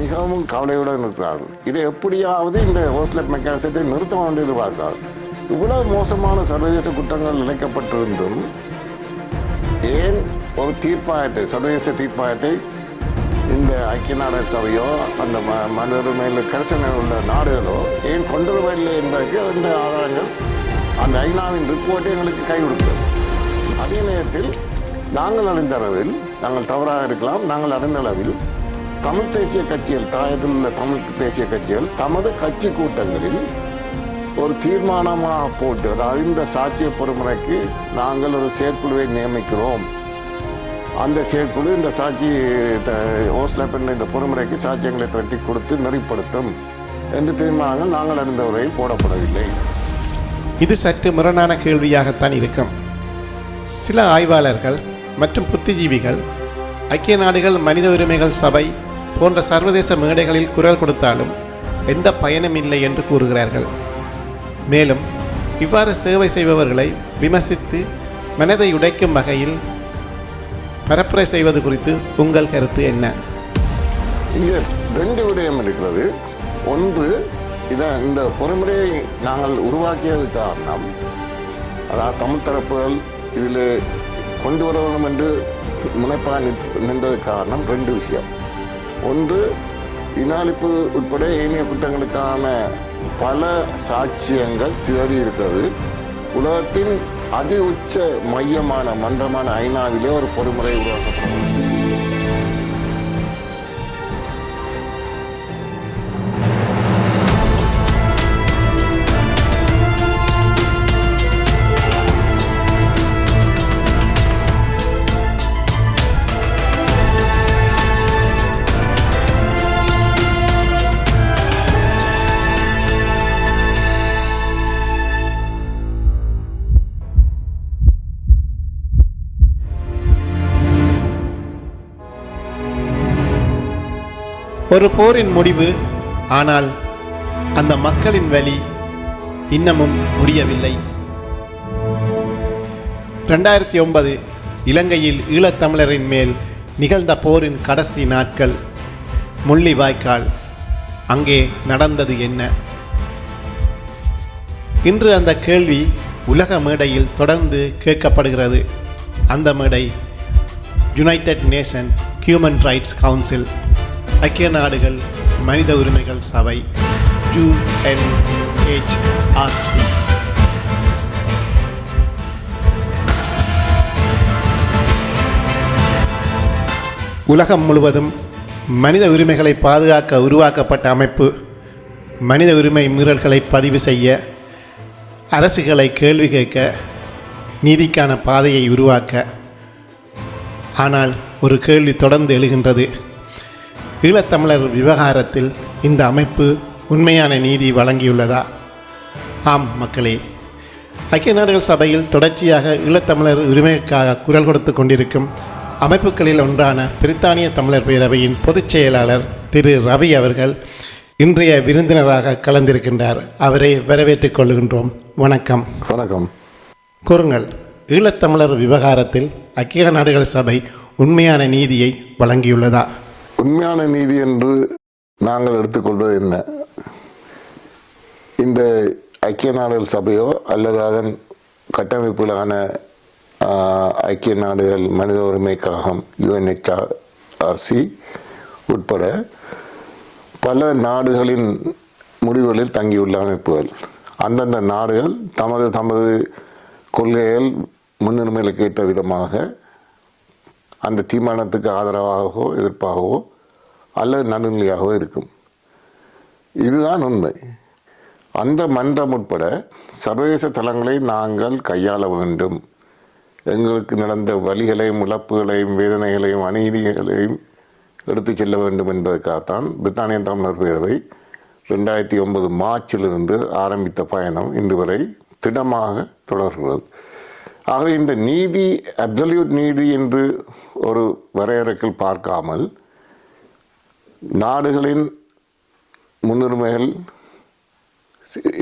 மிகவும் கவலையுடன் இருக்கிறார்கள். இதை எப்படியாவது இந்த ஓஸ்லெப் மெக்கானிசத்தை நிறுத்த வேண்டும் என்று பார்க்கிறார்கள். இவ்வளவு மோசமான சர்வதேச குற்றங்கள் இழைக்கப்பட்டிருந்தும் ஏன் ஒரு தீர்ப்பாயத்தை, சர்வதேச தீர்ப்பாயத்தை இந்த ஐக்கிய நாடுகள் சபையோ அந்த மனித உரிமையில் கரிசனை உள்ள நாடுகளோ ஏன் கொண்டு வரவில்லை என்பதற்கு அந்த ஆதாரங்கள் அந்த ஐநாவின் ரிப்போர்ட்டை எங்களுக்கு கை கொடுக்கிறது. அதே நேரத்தில் நாங்கள் அறிந்த அளவில், நாங்கள் தவறாக இருக்கலாம், நாங்கள் அறிந்த அளவில் தமிழ் தேசிய கட்சிகள், தாயத்தில் உள்ள தமிழ் தேசிய கட்சிகள் தமது கட்சி கூட்டங்களில் ஒரு தீர்மானமாக போட்டு, அதாவது இந்த சாட்சிய பொறுமுறைக்கு நாங்கள் ஒரு செயற்குழுவை நியமிக்கிறோம், அந்த செயற்குழு இந்த சாட்சி ஓஸ்லெப் இந்த பொறுமுறைக்கு சாட்சியங்களை திரட்டி கொடுத்து நெறிப்படுத்தும் என்று தீர்மானங்கள் நாங்கள் அறிந்த வரையில் போடப்படவில்லை. இது சற்று முரணான கேள்வியாகத்தான் இருக்கும். சில ஆய்வாளர்கள் மற்றும் புத்திஜீவிகள் ஐக்கிய நாடுகள் மனித உரிமைகள் சபை போன்ற சர்வதேச மேடைகளில் குரல் கொடுத்தாலும் எந்த பயனும் இல்லை என்று கூறுகிறார்கள். மேலும் இவ்வாறு சேவை செய்பவர்களை விமர்சித்து மனதை உடைக்கும் வகையில் பரப்புரை செய்வது குறித்து உங்கள் கருத்து என்ன? இங்கே ரெண்டு விடயம் இருக்கிறது. ஒன்று, இந்த பொறுமுறையை நாங்கள் உருவாக்கியது காரணம், அதாவது தமிழ் தரப்புகள் இதில் கொண்டு வர வேண்டும் என்று முனைப்பாக நின்றது காரணம் ரெண்டு விஷயம். ஒன்று, இனாளிப்பு உட்பட ஏனைய குற்றங்களுக்கான பல சாட்சியங்கள் சிதறி இருக்கிறது. உலகத்தின் அதி உச்ச மையமான மன்றமான ஐநாவிலே ஒரு பொறுமுறை உருவாக்கப்படும். ஒரு போரின் முடிவு, ஆனால் அந்த மக்களின் வலி இன்னமும் முடியவில்லை. 2009 இலங்கையில் ஈழத்தமிழரின் மேல் நிகழ்ந்த போரின் கடைசி நாட்கள், முள்ளிவாய்க்கால். அங்கே நடந்தது என்ன? இன்று அந்த கேள்வி உலக மேடையில் தொடர்ந்து கேட்கப்படுகிறது. அந்த மேடை United Nation Human Rights Council, ஐக்கிய நாடுகள் மனித உரிமைகள் சபை, UNHRC. உலகம் முழுவதும் மனித உரிமைகளை பாதுகாக்க உருவாக்கப்பட்ட அமைப்பு. மனித உரிமை மீறல்களை பதிவு செய்ய, அரசுகளை கேள்வி கேட்க, நீதிக்கான பாதையை உருவாக்க. ஆனால் ஒரு கேள்வி தொடர்ந்து எழுகின்றது. ஈழத்தமிழர் விவகாரத்தில் இந்த அமைப்பு உண்மையான நீதி வழங்கியுள்ளதா? ஆம் மக்களே, ஐக்கிய நாடுகள் சபையில் தொடர்ச்சியாக ஈழத்தமிழர் உரிமைக்காக குரல் கொடுத்து கொண்டிருக்கும் அமைப்புகளில் ஒன்றான பிரித்தானிய தமிழர் பேரவையின் பொதுச் செயலாளர் திரு ரவி அவர்கள் இன்றைய விருந்தினராக கலந்திருக்கின்றார். அவரை வரவேற்றுக் கொள்கின்றோம். வணக்கம். வணக்கம். கூறுங்கள், ஈழத்தமிழர் விவகாரத்தில் ஐக்கிய நாடுகள் சபை உண்மையான நீதியை வழங்கியுள்ளதா? உண்மையான நீதி என்று நாங்கள் எடுத்துக்கொள்வது என்ன? இந்த ஐக்கிய நாடுகள் சபையோ அல்லது அதன் கட்டமைப்புகளான ஐக்கிய நாடுகள் மனித உரிமை கழகம் UNHRC உட்பட பல நாடுகளின் முடிவுகளில் தங்கியுள்ள அமைப்புகள். அந்தந்த நாடுகள் தமது கொள்கைகள் முன்னுரிமைகளுக்கு ஏற்ற விதமாக அந்த தீர்மானத்துக்கு ஆதரவாகவோ எதிர்ப்பாகவோ அல்லது நடுநிலையாகவோ இருக்கும். இதுதான் உண்மை. அந்த மன்றம் உட்பட சர்வதேச தளங்களை நாங்கள் கையாள வேண்டும். எங்களுக்கு நடந்த வலிகளையும் இழப்புகளையும் வேதனைகளையும் அநீதிகளையும் எடுத்து செல்ல வேண்டும் என்பதற்காகத்தான் பிரித்தானிய தமிழர் பேரவை 2009 மார்ச்சிலிருந்து ஆரம்பித்த பயணம் இன்று வரை திடமாக தொடர்கிறது. ஆகவே இந்த நீதி அப்சல்யூட் நீதி என்று ஒரு வரையறைக்குள் பார்க்காமல் நாடுகளின் முன்னுரிமைகள்,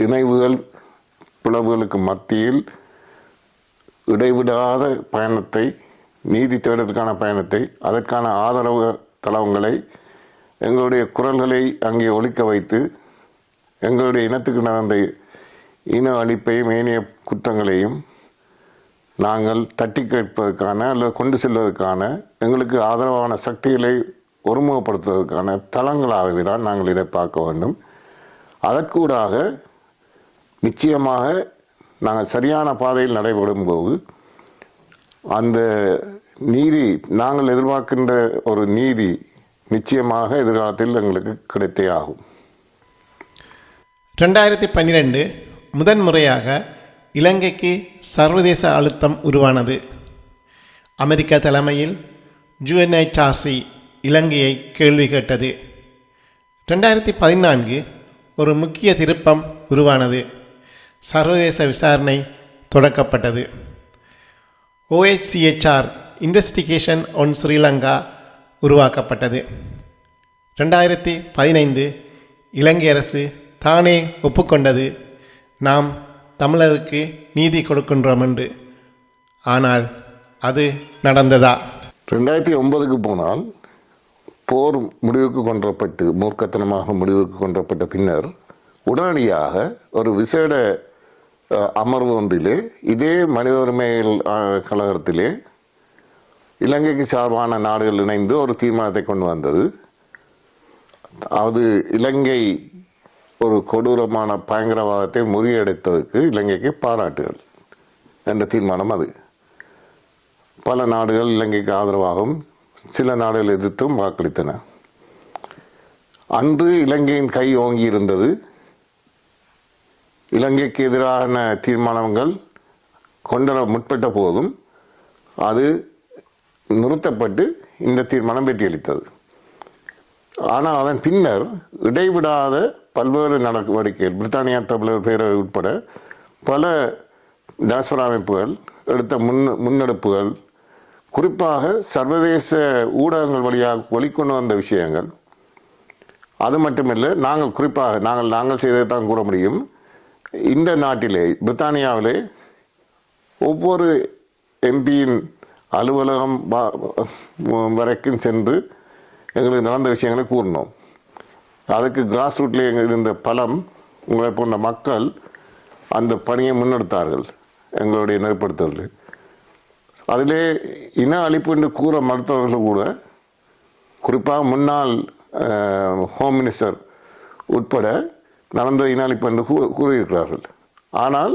இணைவுகள், பிளவுகளுக்கு மத்தியில் இடைவிடாத பயணத்தை, நீதி தேடுவதற்கான பயணத்தை, அதற்கான ஆதரவு தளங்களை எங்களுடைய குரல்களை அங்கே ஒலிக்க வைத்து எங்களுடைய இனத்துக்கு நடந்த இன அழிப்பையும் ஏனைய குற்றங்களையும் நாங்கள் தட்டி கேட்பதற்கான அல்லது கொண்டு செல்வதற்கான எங்களுக்கு ஆதரவான சக்திகளை ஒருமுகப்படுத்துவதற்கான தளங்களாகவே தான் நாங்கள் இதை பார்க்க வேண்டும். அதற்கூடாக நிச்சயமாக நாங்கள் சரியான பாதையில் நடைபெறும் போது அந்த நீதி, நாங்கள் எதிர்பார்க்கின்ற ஒரு நீதி நிச்சயமாக எதிர்காலத்தில் எங்களுக்கு கிடைத்தே ஆகும். 2012 முதன்முறையாக இலங்கைக்கு சர்வதேச அழுத்தம் உருவானது. அமெரிக்கா தலைமையில் UNHRC இலங்கையை கேள்வி கேட்டது. 2014 ஒரு முக்கிய திருப்பம் உருவானது. சர்வதேச விசாரணை தொடக்கப்பட்டது. OHCHR இன்வெஸ்டிகேஷன் ஆன் ஸ்ரீலங்கா உருவாக்கப்பட்டது. 2015 இலங்கை அரசு தானே ஒப்புக்கொண்டது, நாம் தமிழருக்கு நீதி கொடுக்கின்றோம் என்று. ஆனால் அது நடந்ததா? 2009 போனால் போர் முடிவுக்கு கொண்டுவரப்பட்டு, மூர்க்கத்தனமாக முடிவுக்கு கொண்டுவரப்பட்ட பின்னர் உடனடியாக ஒரு விசேட அமர்வு ஒன்றிலே இதே மனித உரிமைகள் கழகத்திலே இலங்கைக்கு சார்பான நாடுகள் இணைந்து ஒரு தீர்மானத்தை கொண்டு வந்தது. அது இலங்கை ஒரு கொடூரமான பயங்கரவாதத்தை முறியடித்ததற்கு இலங்கைக்கு பாராட்டுகள் என்ற தீர்மானம். அது பல நாடுகள் இலங்கைக்கு ஆதரவாகவும் சில நாடுகள் எதிர்த்தும் வாக்களித்தன. அன்று இலங்கையின் கை ஓங்கி இருந்தது. இலங்கைக்கு எதிரான தீர்மானங்கள் கொண்டு முற்பட்ட போதும் அது நிறுத்தப்பட்டு இந்த தீர்மானம் வெற்றியளித்தது. ஆனால் அதன் பின்னர் இடைவிடாத பல்வேறு நடவடிக்கைகள், பிரித்தானியா தமிழர் பேரவை உட்பட பல டாஸ்பரா அமைப்புகள் எடுத்த முன்னெடுப்புகள், குறிப்பாக சர்வதேச ஊடகங்கள் வழியாக வெளிக்கொண்டு வந்த விஷயங்கள், அது மட்டுமில்லை, நாங்கள் செய்ததை தான் கூற முடியும். இந்த நாட்டிலே, பிரித்தானியாவிலே ஒவ்வொரு எம்பியின் அலுவலகம் வரைக்கும் சென்று எங்களுக்கு நடந்த விஷயங்களை கூறினோம். அதுக்கு கிராஸ் ரூட்ல இருந்த பலம், உங்களை போன்ற மக்கள் அந்த பணியை முன்னெடுத்தார்கள். எங்களுடைய நெருப்படுத்தல் அதிலே இன அழிப்பு என்று கூற மறுத்தவர்கள் கூட, குறிப்பாக முன்னாள் ஹோம் மினிஸ்டர் உட்பட நடந்த இன அழிப்பு என்று கூறியிருக்கிறார்கள். ஆனால்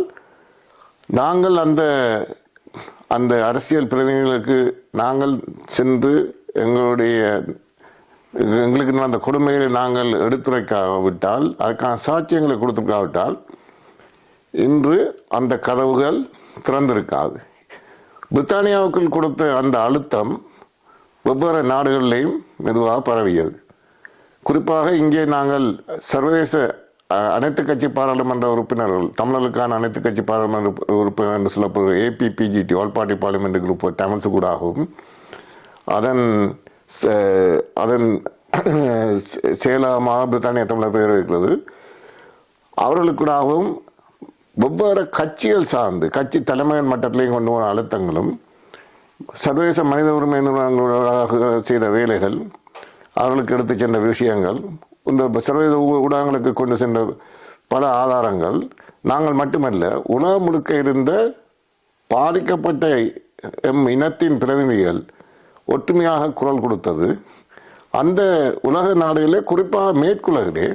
நாங்கள் அந்த அரசியல் பிரதிநிதிகளுக்கு நாங்கள் சென்று எங்களுக்கு நடந்த கொடுமைகளை நாங்கள் எடுத்துரைக்காவிட்டால், அதுக்கான சாட்சியங்களை கொடுத்துருக்காவிட்டால் இன்று அந்த கதவுகள் திறந்திருக்காது. பிரித்தானியாவுக்குள் கொடுத்த அந்த அழுத்தம் வெவ்வேறு நாடுகளிலேயும் மெதுவாக பரவியது. குறிப்பாக இங்கே நாங்கள் சர்வதேச அனைத்து கட்சி பாராளுமன்ற உறுப்பினர்கள், தமிழர்களுக்கான அனைத்து கட்சி பாராளுமன்ற உறுப்பினர் என்று சொல்லப்படுற APPGT, all party parliament group Tamils கூடாகவும், அதன் செயலகமாக பிரித்தானிய தமிழர் பேர் இருக்கிறது, அவர்களுக்கூடாகவும் வெவ்வேறு கட்சிகள் சார்ந்து கட்சி தலைமையின் மட்டத்திலையும் கொண்டு வர அழுத்தங்களும், சர்வதேச மனித உரிமை நிறுவனங்களாக செய்த வேலைகள், அவர்களுக்கு எடுத்து சென்ற விஷயங்கள், இந்த சர்வதேச ஊடகங்களுக்கு கொண்டு சென்ற பல ஆதாரங்கள், நாங்கள் மட்டுமல்ல உலகம் முழுக்க இருந்த பாதிக்கப்பட்ட இனத்தின் பிரதிநிதிகள் ஒற்றுமையாக குரல் கொடுத்தது. அந்த உலக நாடுகளே, குறிப்பாக மேற்குலகிலே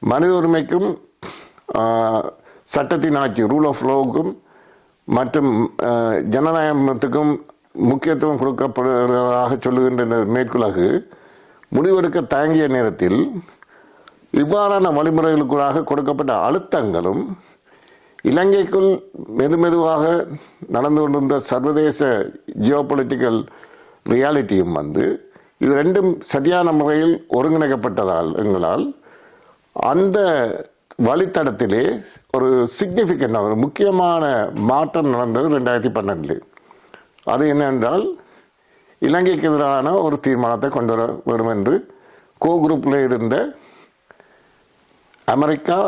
மனித உரிமைக்கும் சட்டத்தின் ஆட்சி, ரூல் ஆஃப் லோவுக்கும் மற்றும் ஜனநாயகத்துக்கும் முக்கியத்துவம் கொடுக்கப்படுவதாக சொல்லுகின்ற இந்த மேற்குலகு முடிவெடுக்க தயங்கிய நேரத்தில் இவ்வாறான வழிமுறைகளுக்குள்ளாக கொடுக்கப்பட்ட அழுத்தங்களும், இலங்கைக்குள் மெதுவாக நடந்து கொண்டிருந்த சர்வதேச ஜியோபொலிட்டிக்கல் ரியாலிட்டியும் இது ரெண்டும் சரியான முறையில் ஒருங்கிணைக்கப்பட்டதால் எங்களால் அந்த வழித்தடத்திலே ஒரு சிக்னிஃபிகண்ட், ஒரு முக்கியமான மாற்றம் நடந்தது 2012. அது என்னவென்றால், இலங்கைக்கு எதிரான ஒரு தீர்மானத்தை கொண்டு வர வேண்டும் என்று குரூப்பில் இருந்த அமெரிக்கா,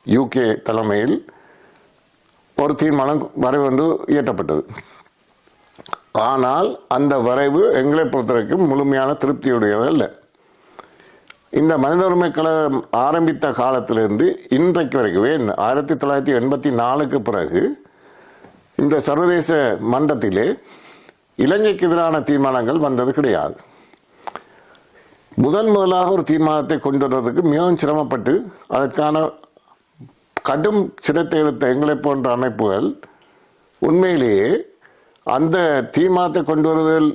UK தலைமையில் ஒரு தீர்மானம் வரைவு ஒன்று இயற்றப்பட்டது. ஆனால் அந்த வரைவு எங்களை பொறுத்தவரைக்கும் முழுமையான திருப்தியுடையது அல்ல. இந்த மனித உரிமை கழகம் ஆரம்பித்த காலத்திலிருந்து இன்றைக்கு வரைக்கும் 1984க்கு பிறகு இந்த சர்வதேச மன்றத்திலே இலங்கைக்கு எதிரான தீர்மானங்கள் வந்தது கிடையாது. முதலாக ஒரு தீர்மானத்தை கொண்டு வருவதற்கு மிகவும் சிரமப்பட்டு அதற்கான கடும் சிரத்தை எடுத்த எங்களை போன்ற அமைப்புகள் உண்மையிலேயே அந்த தீர்மானத்தை கொண்டு வருவதில்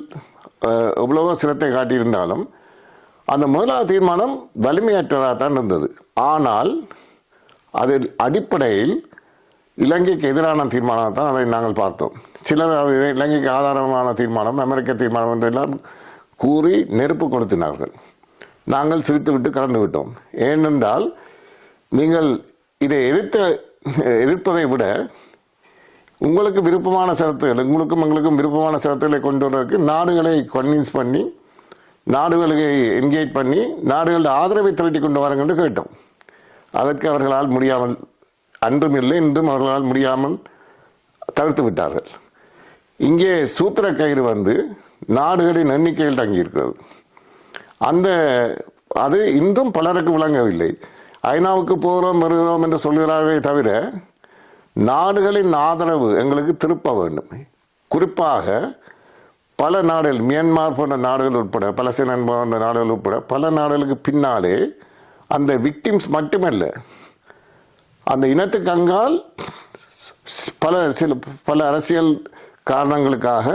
எவ்வளவோ சிரத்தை காட்டியிருந்தாலும் அந்த முதலாவது தீர்மானம் வலிமையற்றதாக தான் இருந்தது. ஆனால் அதில் அடிப்படையில் இலங்கைக்கு எதிரான தீர்மானம் தான் அதை நாங்கள் பார்த்தோம். சிலர் அது இலங்கைக்கு ஆதாரமான தீர்மானம், அமெரிக்க தீர்மானம் என்றெல்லாம் கூறி நெருப்பு கொடுத்தினார்கள். நாங்கள் சிரித்துவிட்டு கடந்து விட்டோம். ஏனென்றால் நீங்கள் இதை எதிர்ப்பதை விட உங்களுக்கு விருப்பமான சரத்துகள், உங்களுக்கும் எங்களுக்கும் விருப்பமான சரத்துகளை கொண்டு வருவதற்கு நாடுகளை கன்வின்ஸ் பண்ணி, நாடுகளை என்கேஜ் பண்ணி, நாடுகளோட ஆதரவை திரட்டி கொண்டு வாருங்கள் என்று கேட்டோம். அதற்கு அவர்களால் முடியாமல், அன்றும் இல்லை இன்றும் அவர்களால் முடியாமல் தவிர்த்து விட்டார்கள். இங்கே சூத்திர கயிறு வந்து நாடுகளின் எண்ணிக்கையில் தங்கியிருக்கிறது. அது இன்றும் பலருக்கு விளங்கவில்லை. ஐநாவுக்கு போகிறோம் வருகிறோம் என்று சொல்கிறார்களே தவிர நாடுகளின் ஆதரவு எங்களுக்கு திருப்ப வேண்டும். குறிப்பாக பல நாடுகள், மியான்மார் போன்ற நாடுகள் உட்பட, பலஸ்தீனம் போன்ற நாடுகள் உட்பட பல நாடுகளுக்கு பின்னாலே அந்த விக்டிம்ஸ் மட்டுமல்ல, அந்த இனத்துக்கு அங்கால் பல அரசியல் காரணங்களுக்காக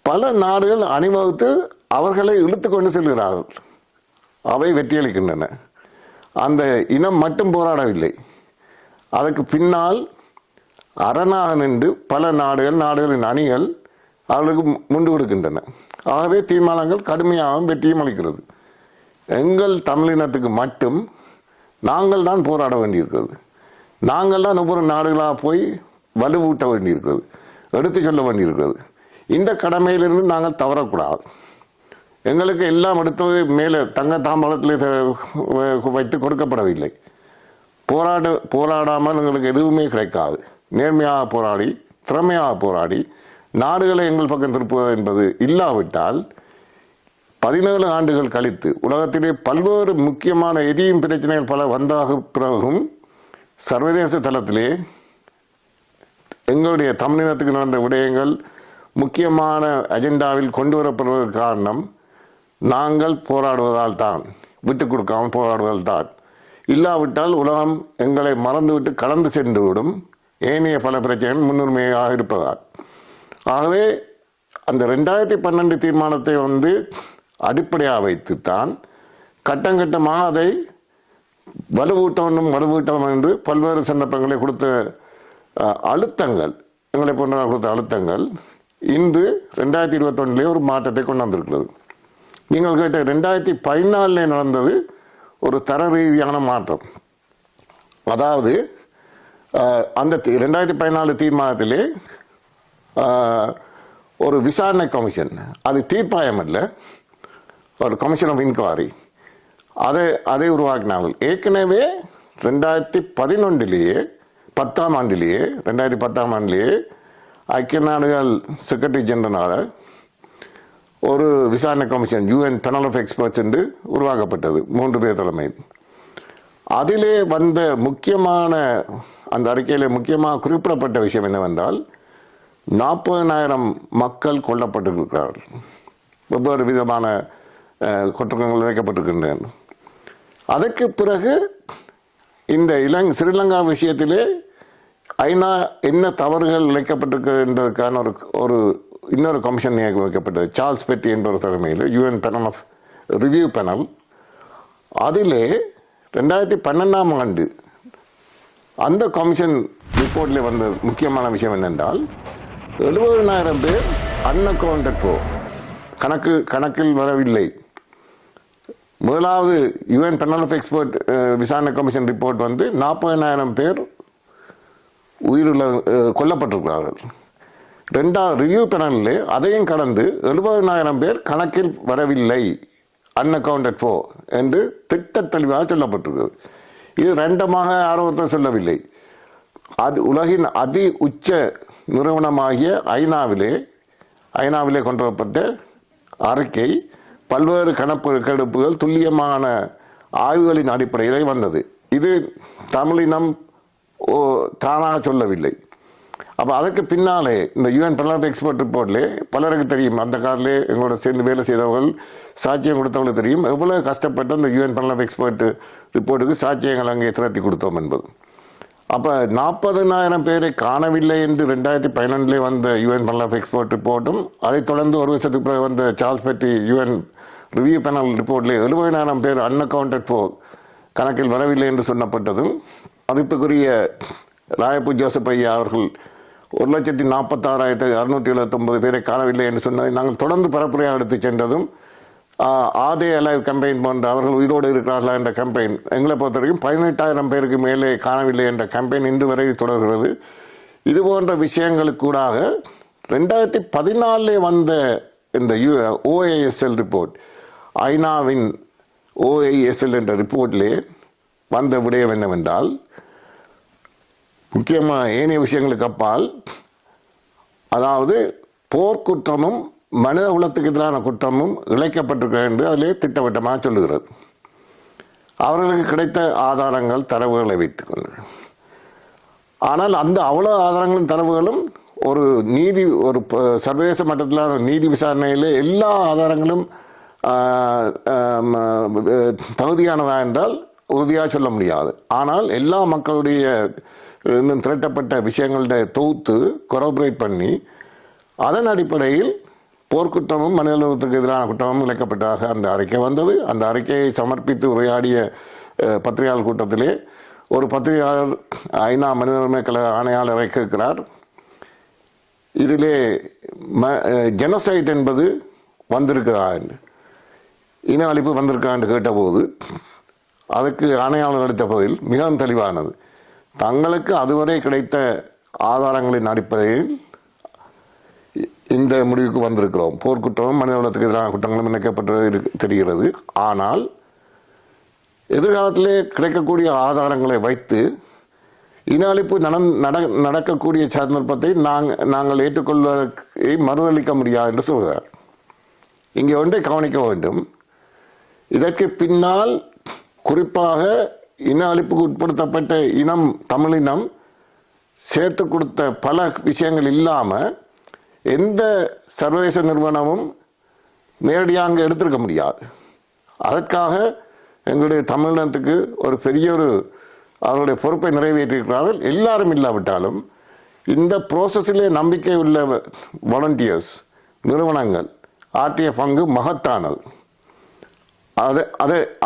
பல நாடுகள் அணிவகுத்து அவர்களை இழுத்து கொண்டு செல்கிறார்கள். அவை வெற்றியளிக்கின்றன. அந்த இனம் மட்டும் போராடவில்லை. அதற்கு பின்னால் அரணாக நின்று பல நாடுகளின் அணிகள் அவர்களுக்கு முண்டு கொடுக்கின்றன. ஆகவே தீர்மானங்கள் கடுமையாகவும் வெற்றியும் அளிக்கிறது. எங்கள் தமிழினத்துக்கு மட்டும் நாங்கள் தான் போராட வேண்டியிருக்கிறது. நாங்கள் தான் ஒவ்வொரு நாடுகளாக போய் வலுவூட்ட வேண்டியிருக்கிறது, எடுத்து சொல்ல வேண்டியிருக்கிறது. இந்த கடமையிலிருந்து நாங்கள் தவறக்கூடாது. எங்களுக்கு எல்லாம் எடுத்தது மேலே தங்க தாம்பலத்தில் வைத்து கொடுக்கப்படவில்லை. போராடாமல் எங்களுக்கு எதுவுமே கிடைக்காது. நேர்மையாக போராடி, திறமையாக போராடி நாடுகளை எங்கள் பக்கம் திருப்புவது என்பது இல்லாவிட்டால் 17 ஆண்டுகள் கழித்து உலகத்திலே பல்வேறு முக்கியமான எரியும் பிரச்சனைகள் பல வந்தாக பிறகும் சர்வதேச தளத்திலே எங்களுடைய தமிழினத்துக்கு நடந்த விடயங்கள் முக்கியமான அஜெண்டாவில் கொண்டு வரப்படுவதற்கு காரணம் நாங்கள் போராடுவதால் தான், விட்டு கொடுக்காமல் போராடுவதால் தான். இல்லாவிட்டால் உலகம் எங்களை மறந்துவிட்டு கடந்து சென்றுவிடும். ஏனைய பல பிரச்சனைகள் முன்னுரிமையாக இருப்பதால். ஆகவே அந்த 2012 தீர்மானத்தை அடிப்படையாக வைத்துத்தான் கட்டங்கட்டமாக அதை வலுவூட்டம் என்று பல்வேறு சந்தர்ப்பங்களை கொடுத்த அழுத்தங்கள், எங்களை போன்ற கொடுத்த அழுத்தங்கள் இன்று 2021 ஒரு மாற்றத்தை கொண்டு வந்திருக்கிறது. நீங்கள் கேட்ட 2014 நடந்தது ஒரு தர ரீதியான மாற்றம். அதாவது அந்த 2014 தீர்மானத்திலே ஒரு விசாரணை கமிஷன், அது தீர்ப்பாயம் அல்ல, ஒரு கமிஷன் ஆஃப் இன்குவாரி, அதை உருவாக்கினார்கள். ஏற்கனவே 2011 10ஆம் ஆண்டிலேயே ஐக்கிய நாடுகள் செக்ரட்டரி ஜெனரலால் ஒரு விசாரணை commission, UN Panel of Experts என்று உருவாக்கப்பட்டது, 3 பேர் தலைமையில். அதிலே வந்த முக்கியமான, அந்த அறிக்கையில் முக்கியமாக குறிப்பிடப்பட்ட விஷயம் என்னவென்றால் 40,000 மக்கள் கொல்லப்பட்டிருக்கிறார்கள், வெவ்வேறு விதமான குற்றங்கள் இழைக்கப்பட்டிருக்கின்றன. அதற்கு பிறகு இந்த ஸ்ரீலங்கா விஷயத்திலே ஐநா என்ன தவறுகள் இழைக்கப்பட்டிருக்கின்றதுக்கான இன்னொரு கமிஷன் நியமிக்கப்பட்டது, சார்ல்ஸ் பெட்டி என்ற தலைமையில் UN Panel of Review Panel. அதிலே 2012ஆம் ஆண்டு அந்த கமிஷன் ரிப்போர்ட்டில் வந்த முக்கியமான விஷயம் என்னென்றால் 70,000 பேர் அன்அக்கவுண்டட் ஃபோர், கணக்கில் வரவில்லை. முதலாவது UN Panel of Expert விசாரணை கமிஷன் ரிப்போர்ட் 40,000 பேர் கொல்லப்பட்டிருக்கிறார்கள். 2வது ரிவ்யூ பேனலில் அதையும் கடந்து 70,000 பேர் கணக்கில் வரவில்லை, அன்அக்கவுண்டட் ஃபோர் என்று திட்ட தெளிவாக சொல்லப்பட்டிருக்கிறது. இது ரெண்டமாக யாரோ ஒருத்தர் சொல்லவில்லை. அது உலகின் அதி உச்ச நிறுவனமாகிய ஐநாவிலே கொண்டு வரப்பட்ட அறிக்கை, பல்வேறு கணக்கெடுப்புகள், துல்லியமான ஆய்வுகளின் அடிப்படையில் வந்தது. இது தமிழினம் தானாக சொல்லவில்லை. அப்போ அதுக்கு பின்னாலே இந்த யூஎன் பேனல் ஆஃப் எக்ஸ்பர்ட் ரிப்போர்ட்லே பலருக்கு தெரியும், அந்த காரிலே எங்களோட சேர்ந்து வேலை செய்தவர்கள் சாட்சியம் கொடுத்தவங்களுக்கு தெரியும் எவ்வளோ கஷ்டப்பட்டு அந்த யூஎன் பேனல் ஆஃப் எக்ஸ்பர்ட் ரிப்போர்ட்டுக்கு சாட்சியங்கள் அங்கே திரட்டி கொடுத்தோம் என்பது. அப்போ 40,000 பேரை காணவில்லை என்று 2012 வந்த யூஎன் பேனல் ஆஃப் எக்ஸ்பர்ட் ரிப்போர்ட்டும், அதைத் தொடர்ந்து ஒரு வருஷத்துக்கு பிறகு வந்த சார்ல்ஸ் பெட்டி யூஎன் ரிவ்யூ பேனல் ரிப்போர்ட்லேயே 70,000 பேர் அன்அக்கவுண்டட் ஃபோர் கணக்கில் வரவில்லை என்று சொன்னப்பட்டதும், மதிப்புக்குரிய ராயப்பூ ஜோசப் ஐயா அவர்கள் 1,46,679 பேரை காணவில்லை என்று சொன்னதை நாங்கள் தொடர்ந்து பரப்புரையாக எடுத்து சென்றதும், ஆதே அலைவ் கம்பெயின் போன்ற அவர்கள் உயிரோடு இருக்கிறார்களா என்ற கம்பெயின் எங்களை பொறுத்த வரைக்கும் 18,000 பேருக்கு மேலே காணவில்லை என்ற கம்பெயின் இன்று வரை தொடர்கிறது. இது போன்ற விஷயங்களுக்கூடாக 2014 வந்த இந்த OASL ரிப்போர்ட், ஐநாவின் OASL என்ற ரிப்போர்ட்லே வந்த விடயம் என்னவென்றால், முக்கியமாக ஏனைய விஷயங்களுக்கு அப்பால், அதாவது போர்க்குற்றமும் மனித குலத்துக்கு எதிரான குற்றமும் இழைக்கப்பட்டிருக்கிறது என்று அதிலே திட்டவட்டமாக சொல்லுகிறது. அவர்களுக்கு கிடைத்த ஆதாரங்கள் தரவுகளை வைத்துக்கொண்டு, ஆனால் அந்த அவ்வளோ ஆதாரங்களும் தரவுகளும் ஒரு சர்வதேச மட்டத்திலான நீதி விசாரணையிலே எல்லா ஆதாரங்களும் தகுதியானதா என்றால் உறுதியாக சொல்ல முடியாது. ஆனால் எல்லா மக்களுடைய திரட்டப்பட்ட விஷயங்களுடைய தொகுத்து கொரோபரேட் பண்ணி அதன் அடிப்படையில் போர்க்குற்றமும் மனிதத்துக்கு எதிரான குற்றமும் இழைக்கப்பட்டதாக அந்த அறிக்கை வந்தது. அந்த அறிக்கையை சமர்ப்பித்து உரையாடிய பத்திரிகையாளர் கூட்டத்திலே ஒரு பத்திரிகையாளர் ஐநா மனித உரிமை கழக ஆணையாளரை கேட்கிறார், இதிலே ஜெனோசைட் என்பது வந்திருக்கிறதா என்று, இன அழிப்பு வந்திருக்கா என்று கேட்டபோது அதுக்கு ஆணையாளர் அளித்த பதில் மிகவும் தெளிவானது. தங்களுக்கு அதுவரை கிடைத்த ஆதாரங்களின் அடிப்படையில் இந்த முடிவுக்கு வந்திருக்கிறோம். போர்க்குற்றமும் மனித குலத்துக்கு எதிரான குற்றங்களும் இணைக்கப்பட்டது தெரிகிறது. ஆனால் எதிர்காலத்திலே கிடைக்கக்கூடிய ஆதாரங்களை வைத்து இன அழிப்பு நடக்கக்கூடிய சந்தர்ப்பத்தை நாங்கள் ஏற்றுக்கொள்வதை மறுதளிக்க முடியாது என்று சொல்கிறார். இங்கே ஒன்றை கவனிக்க வேண்டும். இதற்கு பின்னால் குறிப்பாக இன அழிப்புக்கு உட்படுத்தப்பட்ட இனம் தமிழினம் சேர்த்து கொடுத்த பல விஷயங்கள் இல்லாமல் எந்த சர்வதேச நிறுவனமும் நேரடியாக அங்கே எடுத்திருக்க முடியாது. அதற்காக எங்களுடைய தமிழினத்துக்கு ஒரு பெரிய அவருடைய பொறுப்பை நிறைவேற்றியிருக்கிறார்கள். எல்லாரும் இல்லாவிட்டாலும் இந்த ப்ரோசஸிலே நம்பிக்கை உள்ள வாலண்டியர்ஸ் நிறுவனங்கள் ஆற்றிய பங்கு மகத்தானது.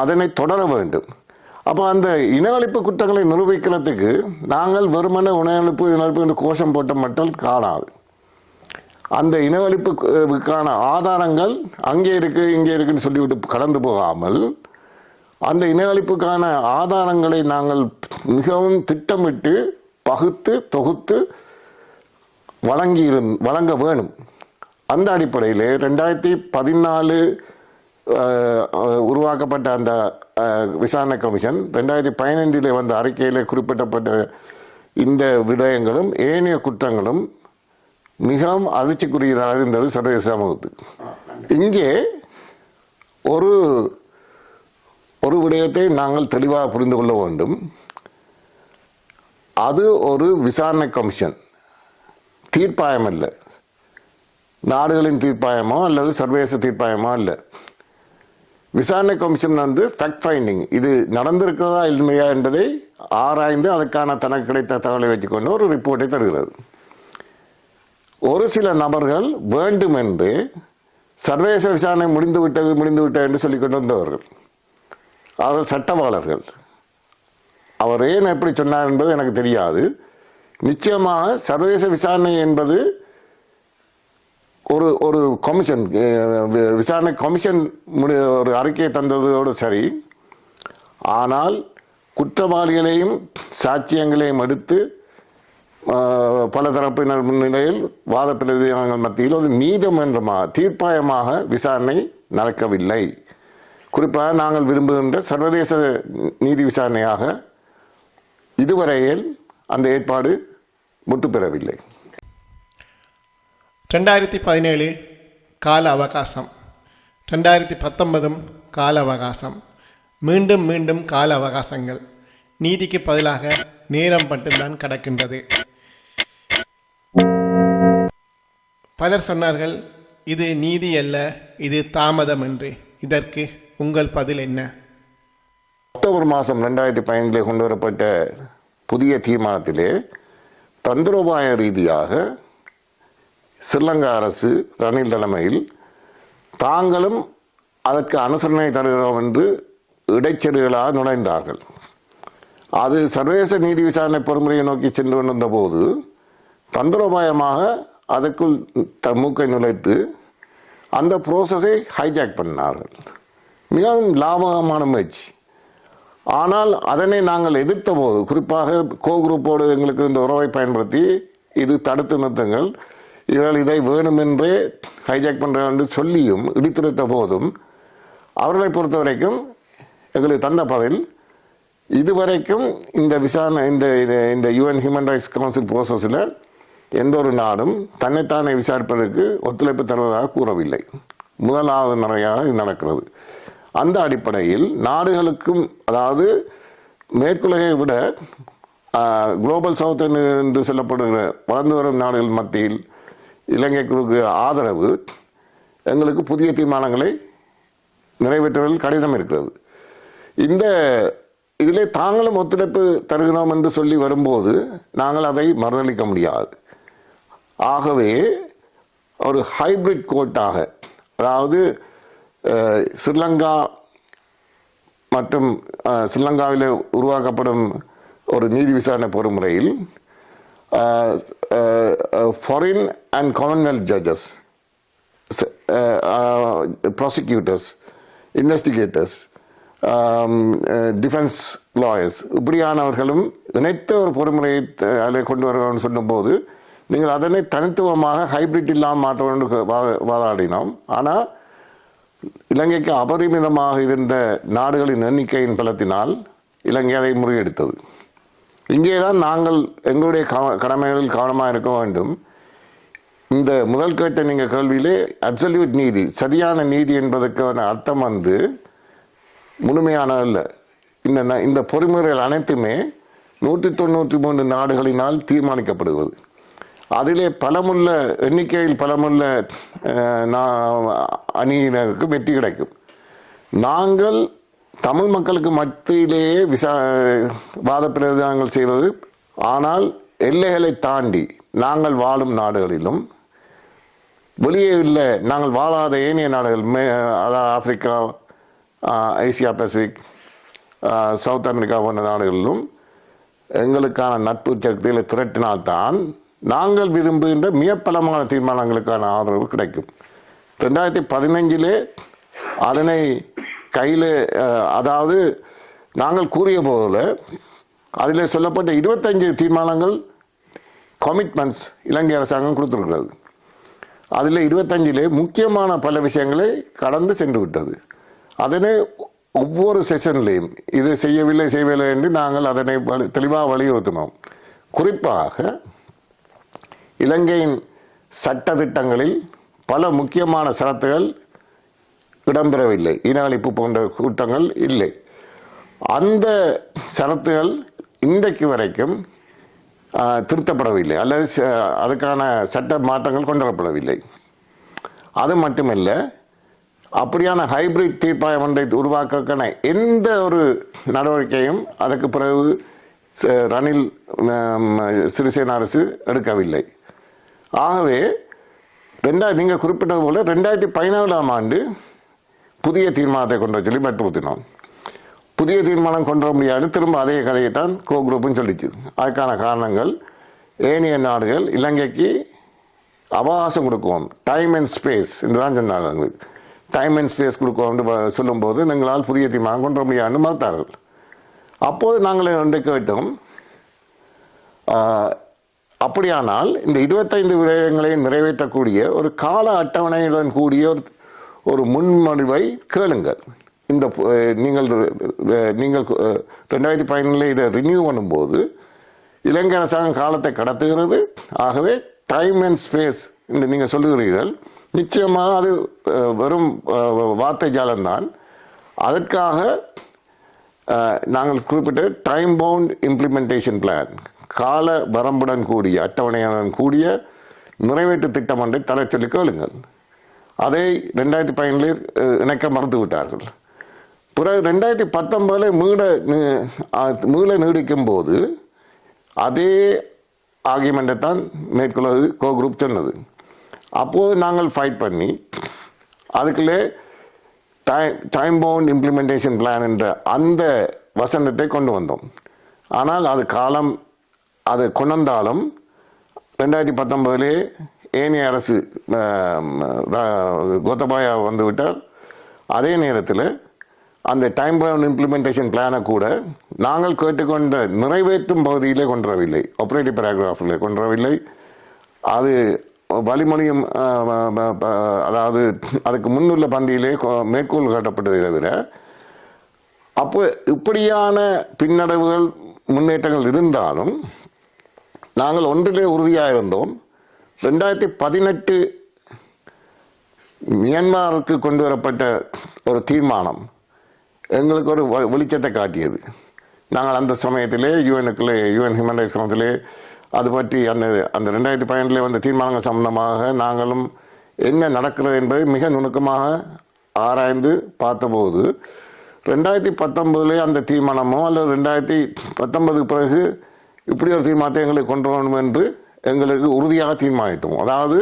அதனை தொடர வேண்டும். அப்போ அந்த இன அழிப்பு குற்றங்களை நிரூபிக்கிறதுக்கு நாங்கள் வெறுமனே இன அழிப்பு என்று கோஷம் போட்ட மட்டும் காணாது. அந்த இன அழிப்புக்கான ஆதாரங்கள் அங்கே இருக்குது இங்கே இருக்குன்னு சொல்லிவிட்டு கடந்து போகாமல் அந்த இன அழிப்புக்கான ஆதாரங்களை நாங்கள் மிகவும் திட்டமிட்டு பகுத்து தொகுத்து வழங்க வேணும். அந்த அடிப்படையில் 2014 உருவாக்கப்பட்ட அந்த விசாரணை கமிஷன் 2015 வந்த அறிக்கையில் குறிப்பிடப்பட்ட இந்த விடயங்களும் ஏனைய குற்றங்களும் மிகவும் அதிர்ச்சிக்குரியதாக இருந்தது சர்வதேச சமூகத்துக்கு. இங்கே ஒரு விடயத்தை நாங்கள் தெளிவாக புரிந்து கொள்ள வேண்டும். அது ஒரு விசாரணை கமிஷன், தீர்ப்பாயம் அல்ல, நாடுகளின் தீர்ப்பாயமோ அல்லது சர்வதேச தீர்ப்பாயமோ அல்ல. விசாரணை கமிஷன் ஃபேக்ட் ஃபைண்டிங், இது நடந்திருக்கிறதா இல்லையா என்பதை ஆராய்ந்து அதற்கான தனக்கு கிடைத்த தகவலை வச்சுக்கொண்டு ஒரு ரிப்போர்ட்டை தருகிறது. ஒரு சில நபர்கள் வேண்டுமென்று சர்வதேச விசாரணை முடிந்துவிட்டது என்று சொல்லிக்கொண்டு வந்தவர்கள், அவர் சட்டவாளர்கள். அவர் ஏன் எப்படி சொன்னார் என்பது எனக்கு தெரியாது. நிச்சயமாக சர்வதேச விசாரணை என்பது ஒரு கமிஷன், விசாரணை கமிஷன் ஒரு அறிக்கையை தந்ததோடு சரி. ஆனால் குற்றவாளிகளையும் சாட்சியங்களையும் எடுத்து பல தரப்பினர் முன்னிலையில் வாத பிரதிநிதிகள் மத்தியில் ஒரு நீதிமன்றமாக தீர்ப்பாயமாக விசாரணை நடக்கவில்லை. குறிப்பாக நாங்கள் விரும்புகின்ற சர்வதேச நீதி விசாரணையாக இதுவரையில் அந்த ஏற்பாடு முற்று பெறவில்லை. 2017 கால அவகாசம், 2019 கால அவகாசம், மீண்டும் மீண்டும் கால அவகாசங்கள். நீதிக்கு பதிலாக நேரம் மட்டும்தான் கடக்கின்றது. பலர் சொன்னார்கள், இது நீதி அல்ல, இது தாமதம் என்று. இதற்கு உங்கள் பதில் என்ன? அக்டோபர் மாதம் 2015 கொண்டு வரப்பட்ட புதிய தீர்மானத்திலே தந்திரோபாய ரீதியாக ஸ்ரீலங்கா அரசு ரணில் தலைமையில் தாங்களும் அதற்கு அனுசரணை தருகிறோம் என்று இடைச்செருகளாக நுழைந்தார்கள். அது சர்வதேச நீதி விசாரணை பொறுமுறையை நோக்கி சென்று கொண்டிருந்த போது தந்திரோபாயமாக அதற்குள் மூக்கை நுழைத்து அந்த ப்ரோசஸை ஹைஜாக் பண்ணார்கள். மிகவும் லாபகமான முயற்சி. ஆனால் அதனை நாங்கள் எதிர்த்த போது, குறிப்பாக குரூப்போடு எங்களுக்கு இந்த உறவை பயன்படுத்தி இது தடுத்து நிறுத்துங்கள், இவர்கள் இதை வேணுமென்றே ஹைஜாக் பண்ணுறார்கள் என்று சொல்லியும் இடித்துரைத்த போதும் அவர்களை பொறுத்த வரைக்கும் எங்களுக்கு தந்த பதில், இதுவரைக்கும் இந்த விசாரணை இந்த UN ஹியூமன் ரைட்ஸ் கவுன்சில் ப்ரோசஸில் எந்த ஒரு நாடும் தன்னைத்தானே விசாரிப்பதற்கு ஒத்துழைப்பு தருவதாக கூறவில்லை. முதலாவது முறையாக இது நடக்கிறது. அந்த அடிப்படையில் நாடுகளுக்கும், அதாவது மேற்குலகை விட குளோபல் சவுத் என்று சொல்லப்படுகிற வளர்ந்து வரும் நாடுகள் மத்தியில் இலங்கைக்கு ஆதரவு எங்களுக்கு புதிய தீர்மானங்களை நிறைவேற்றுவதில் கடிதம் இருக்கிறது. இதிலே தாங்களும் ஒத்துழைப்பு தருகிறோம் என்று சொல்லி வரும்போது நாங்கள் அதை மறுதளிக்க முடியாது. ஆகவே ஒரு ஹைபிரிட் கோர்ட்டாக, அதாவது ஸ்ரீலங்கா மற்றும் ஸ்ரீலங்காவில் உருவாக்கப்படும் ஒரு நீதி விசாரணை பொறுமுறையில் foreign and commonwealth judges, prosecutors, investigators, defence lawyers, இப்படியானவர்களும் இணைத்த ஒரு பொறுமுறையை அதில் கொண்டு வருவோம்னு சொல்லும்போது நீங்கள் அதனை தனித்துவமாக ஹைபிரிட் இல்லாமல் மாற்ற வேண்டும் வாதாடினோம். ஆனால் இலங்கைக்கு அபரிமிதமாக இருந்த நாடுகளின் எண்ணிக்கையின் பலத்தினால் இலங்கை அதை முறியடித்தது. இங்கே தான் நாங்கள் எங்களுடைய கடமைகளில் கவனமாக இருக்க வேண்டும். இந்த முதல் கேட்ட நீங்கள் கேள்வியிலே அப்சல்யூட் நீதி, சரியான நீதி என்பதற்கான அர்த்தம் முழுமையானதல்ல. இந்த பொறிமுறைகள் அனைத்துமே 193 நாடுகளினால் தீர்மானிக்கப்படுவது. அதிலே பலமுள்ள எண்ணிக்கையில் பலமுள்ள அணியினருக்கு வெற்றி கிடைக்கும். நாங்கள் தமிழ் மக்களுக்கு மத்தியிலேயே வாத பிரதிநிதிகள் செய்வது. ஆனால் எல்லைகளை தாண்டி நாங்கள் வாழும் நாடுகளிலும் வெளியே இல்லை, நாங்கள் வாழாத ஏனைய நாடுகள், அதாவது Africa, Asia Pacific, south America போன்ற நாடுகளிலும் எங்களுக்கான நட்பு சக்திகளை திரட்டினால்தான் நாங்கள் விரும்புகின்ற மிக பலமான தீர்மானங்களுக்கான ஆதரவு கிடைக்கும். 2015 அதனை கையில், அதாவது நாங்கள் கூறிய போதில் அதில் சொல்லப்பட்ட 25 தீர்மானங்கள் கமிட்மெண்ட்ஸ் இலங்கை அரசாங்கம் கொடுத்துருக்கிறது. அதில் 25 முக்கியமான பல விஷயங்களை கடந்து சென்று விட்டது. அதனை ஒவ்வொரு செஷன்லேயும் இது செய்யவில்லை என்று நாங்கள் அதனை தெளிவாக வலியுறுத்தினோம். குறிப்பாக இலங்கையின் சட்ட திட்டங்களில் பல முக்கியமான சரத்துகள் இடம்பெறவில்லை. இனஅழிப்பு போன்ற கூட்டங்கள் இல்லை. அந்த சரத்துகள் இன்றைக்கு வரைக்கும் திருத்தப்படவில்லை அல்லது அதுக்கான சட்ட மாற்றங்கள் கொண்டு வரப்படவில்லை. அது மட்டுமல்ல, அப்படியான ஹைபிரிட் தீர்ப்பாயம் ஒன்றை உருவாக்கான எந்த ஒரு நடவடிக்கையும் அதற்கு பிறகு ரணில் சிறிசேன அரசு எடுக்கவில்லை. ஆகவே நீங்கள் குறிப்பிட்டது போல 2014ஆம் ஆண்டு புதிய தீர்மானத்தை கொண்டு சொல்லி வற்புறுத்தினோம். புதிய தீர்மானம் கொண்டு வர முடியாது, திரும்ப அதே கதையைத்தான் குரூப்புன்னு சொல்லிச்சு. அதுக்கான காரணங்கள், ஏனைய நாடுகள் இலங்கைக்கு அவகாசம் கொடுக்குவோம், டைம் அண்ட் ஸ்பேஸ் என்று தான் சொன்னாங்க. எங்களுக்கு டைம் அண்ட் ஸ்பேஸ் கொடுக்குவோம் சொல்லும்போது எங்களால் புதிய தீர்மானம் கொண்டு வர முடியாதுன்னு மறுத்தார்கள். அப்போது நாங்கள் ஒன்றை கேட்டோம், அப்படியானால் இந்த 25 விடயங்களை நிறைவேற்றக்கூடிய ஒரு கால அட்டவணையுடன் கூடிய ஒரு முன்மொழிவை கேளுங்கள். நீங்கள் 2015 இதை ரினியூ பண்ணும்போது இலங்கை அரசாங்கம் காலத்தை கடத்துகிறது. ஆகவே டைம் அண்ட் ஸ்பேஸ் என்று நீங்கள் சொல்லுகிறீர்கள். நிச்சயமாக அது வெறும் வார்த்தை ஜாலம்தான். அதற்காக நாங்கள் குறிப்பிட்ட டைம் பவுண்ட் இம்ப்ளிமெண்டேஷன் பிளான், கால வரம்புடன் கூடிய அட்டவணையுடன் கூடிய நிறைவேற்று திட்டம் ஒன்றை தர சொல்லி கேளுங்கள். அதை 2015 இணைக்க மறுத்து விட்டார்கள். பிறகு 2019 மீள நீடிக்கும் போது அதே ஆர்கியூமெண்ட்டை தான் மேற்கொள்வது கோ குரூப் சொன்னது. அப்போது நாங்கள் ஃபைட் பண்ணி அதுக்குள்ளே டைம் பவுண்ட் இம்ப்ளிமெண்டேஷன் பிளான் என்ற அந்த வசனத்தை கொண்டு வந்தோம். ஆனால் அது காலம் அது கொண்டு வந்தாலும் 2019 ஏனைய அரசு கோத்தபாயா வந்துவிட்டார். அதே நேரத்தில் அந்த டைம் பவுண்ட் இம்ப்ளிமெண்டேஷன் பிளானை கூட நாங்கள் கேட்டுக்கொண்ட நிறைவேற்றும் பகுதியிலே கொண்டு வரவில்லை, ஆப்ரேட்டிவ் பேராகிராஃபில் கொண்டு வரவில்லை. அது வழிமொழியும் அதாவது அதுக்கு முன்னுள்ள பந்தியிலே மேற்கோள் காட்டப்பட்டதை தவிர அப்போ இப்படியான பின்னடைவுகள் முன்னேற்றங்கள் இருந்தாலும் நாங்கள் ஒன்றிலே உறுதியாக இருந்தோம். 2018 மியான்மருக்கு கொண்டு வரப்பட்ட ஒரு தீர்மானம் எங்களுக்கு ஒரு வெளிச்சத்தை காட்டியது. நாங்கள் அந்த சமயத்திலே யூஎன் ஹியூமன் ரைட்ஸ் கவுன்சிலே அது பற்றி அந்த 2012 வந்த தீர்மானங்கள் சம்பந்தமாக நாங்களும் என்ன நடக்கிறது என்பதை மிக நுணுக்கமாக ஆராய்ந்து பார்த்தபோது 2019 அந்த தீர்மானமோ அல்லது 2019 பிறகு இப்படி ஒரு தீர்மானத்தை எங்களுக்கு கொண்டு வரணும் என்று எங்களுக்கு உறுதியாக தீர்மானித்தோம். அதாவது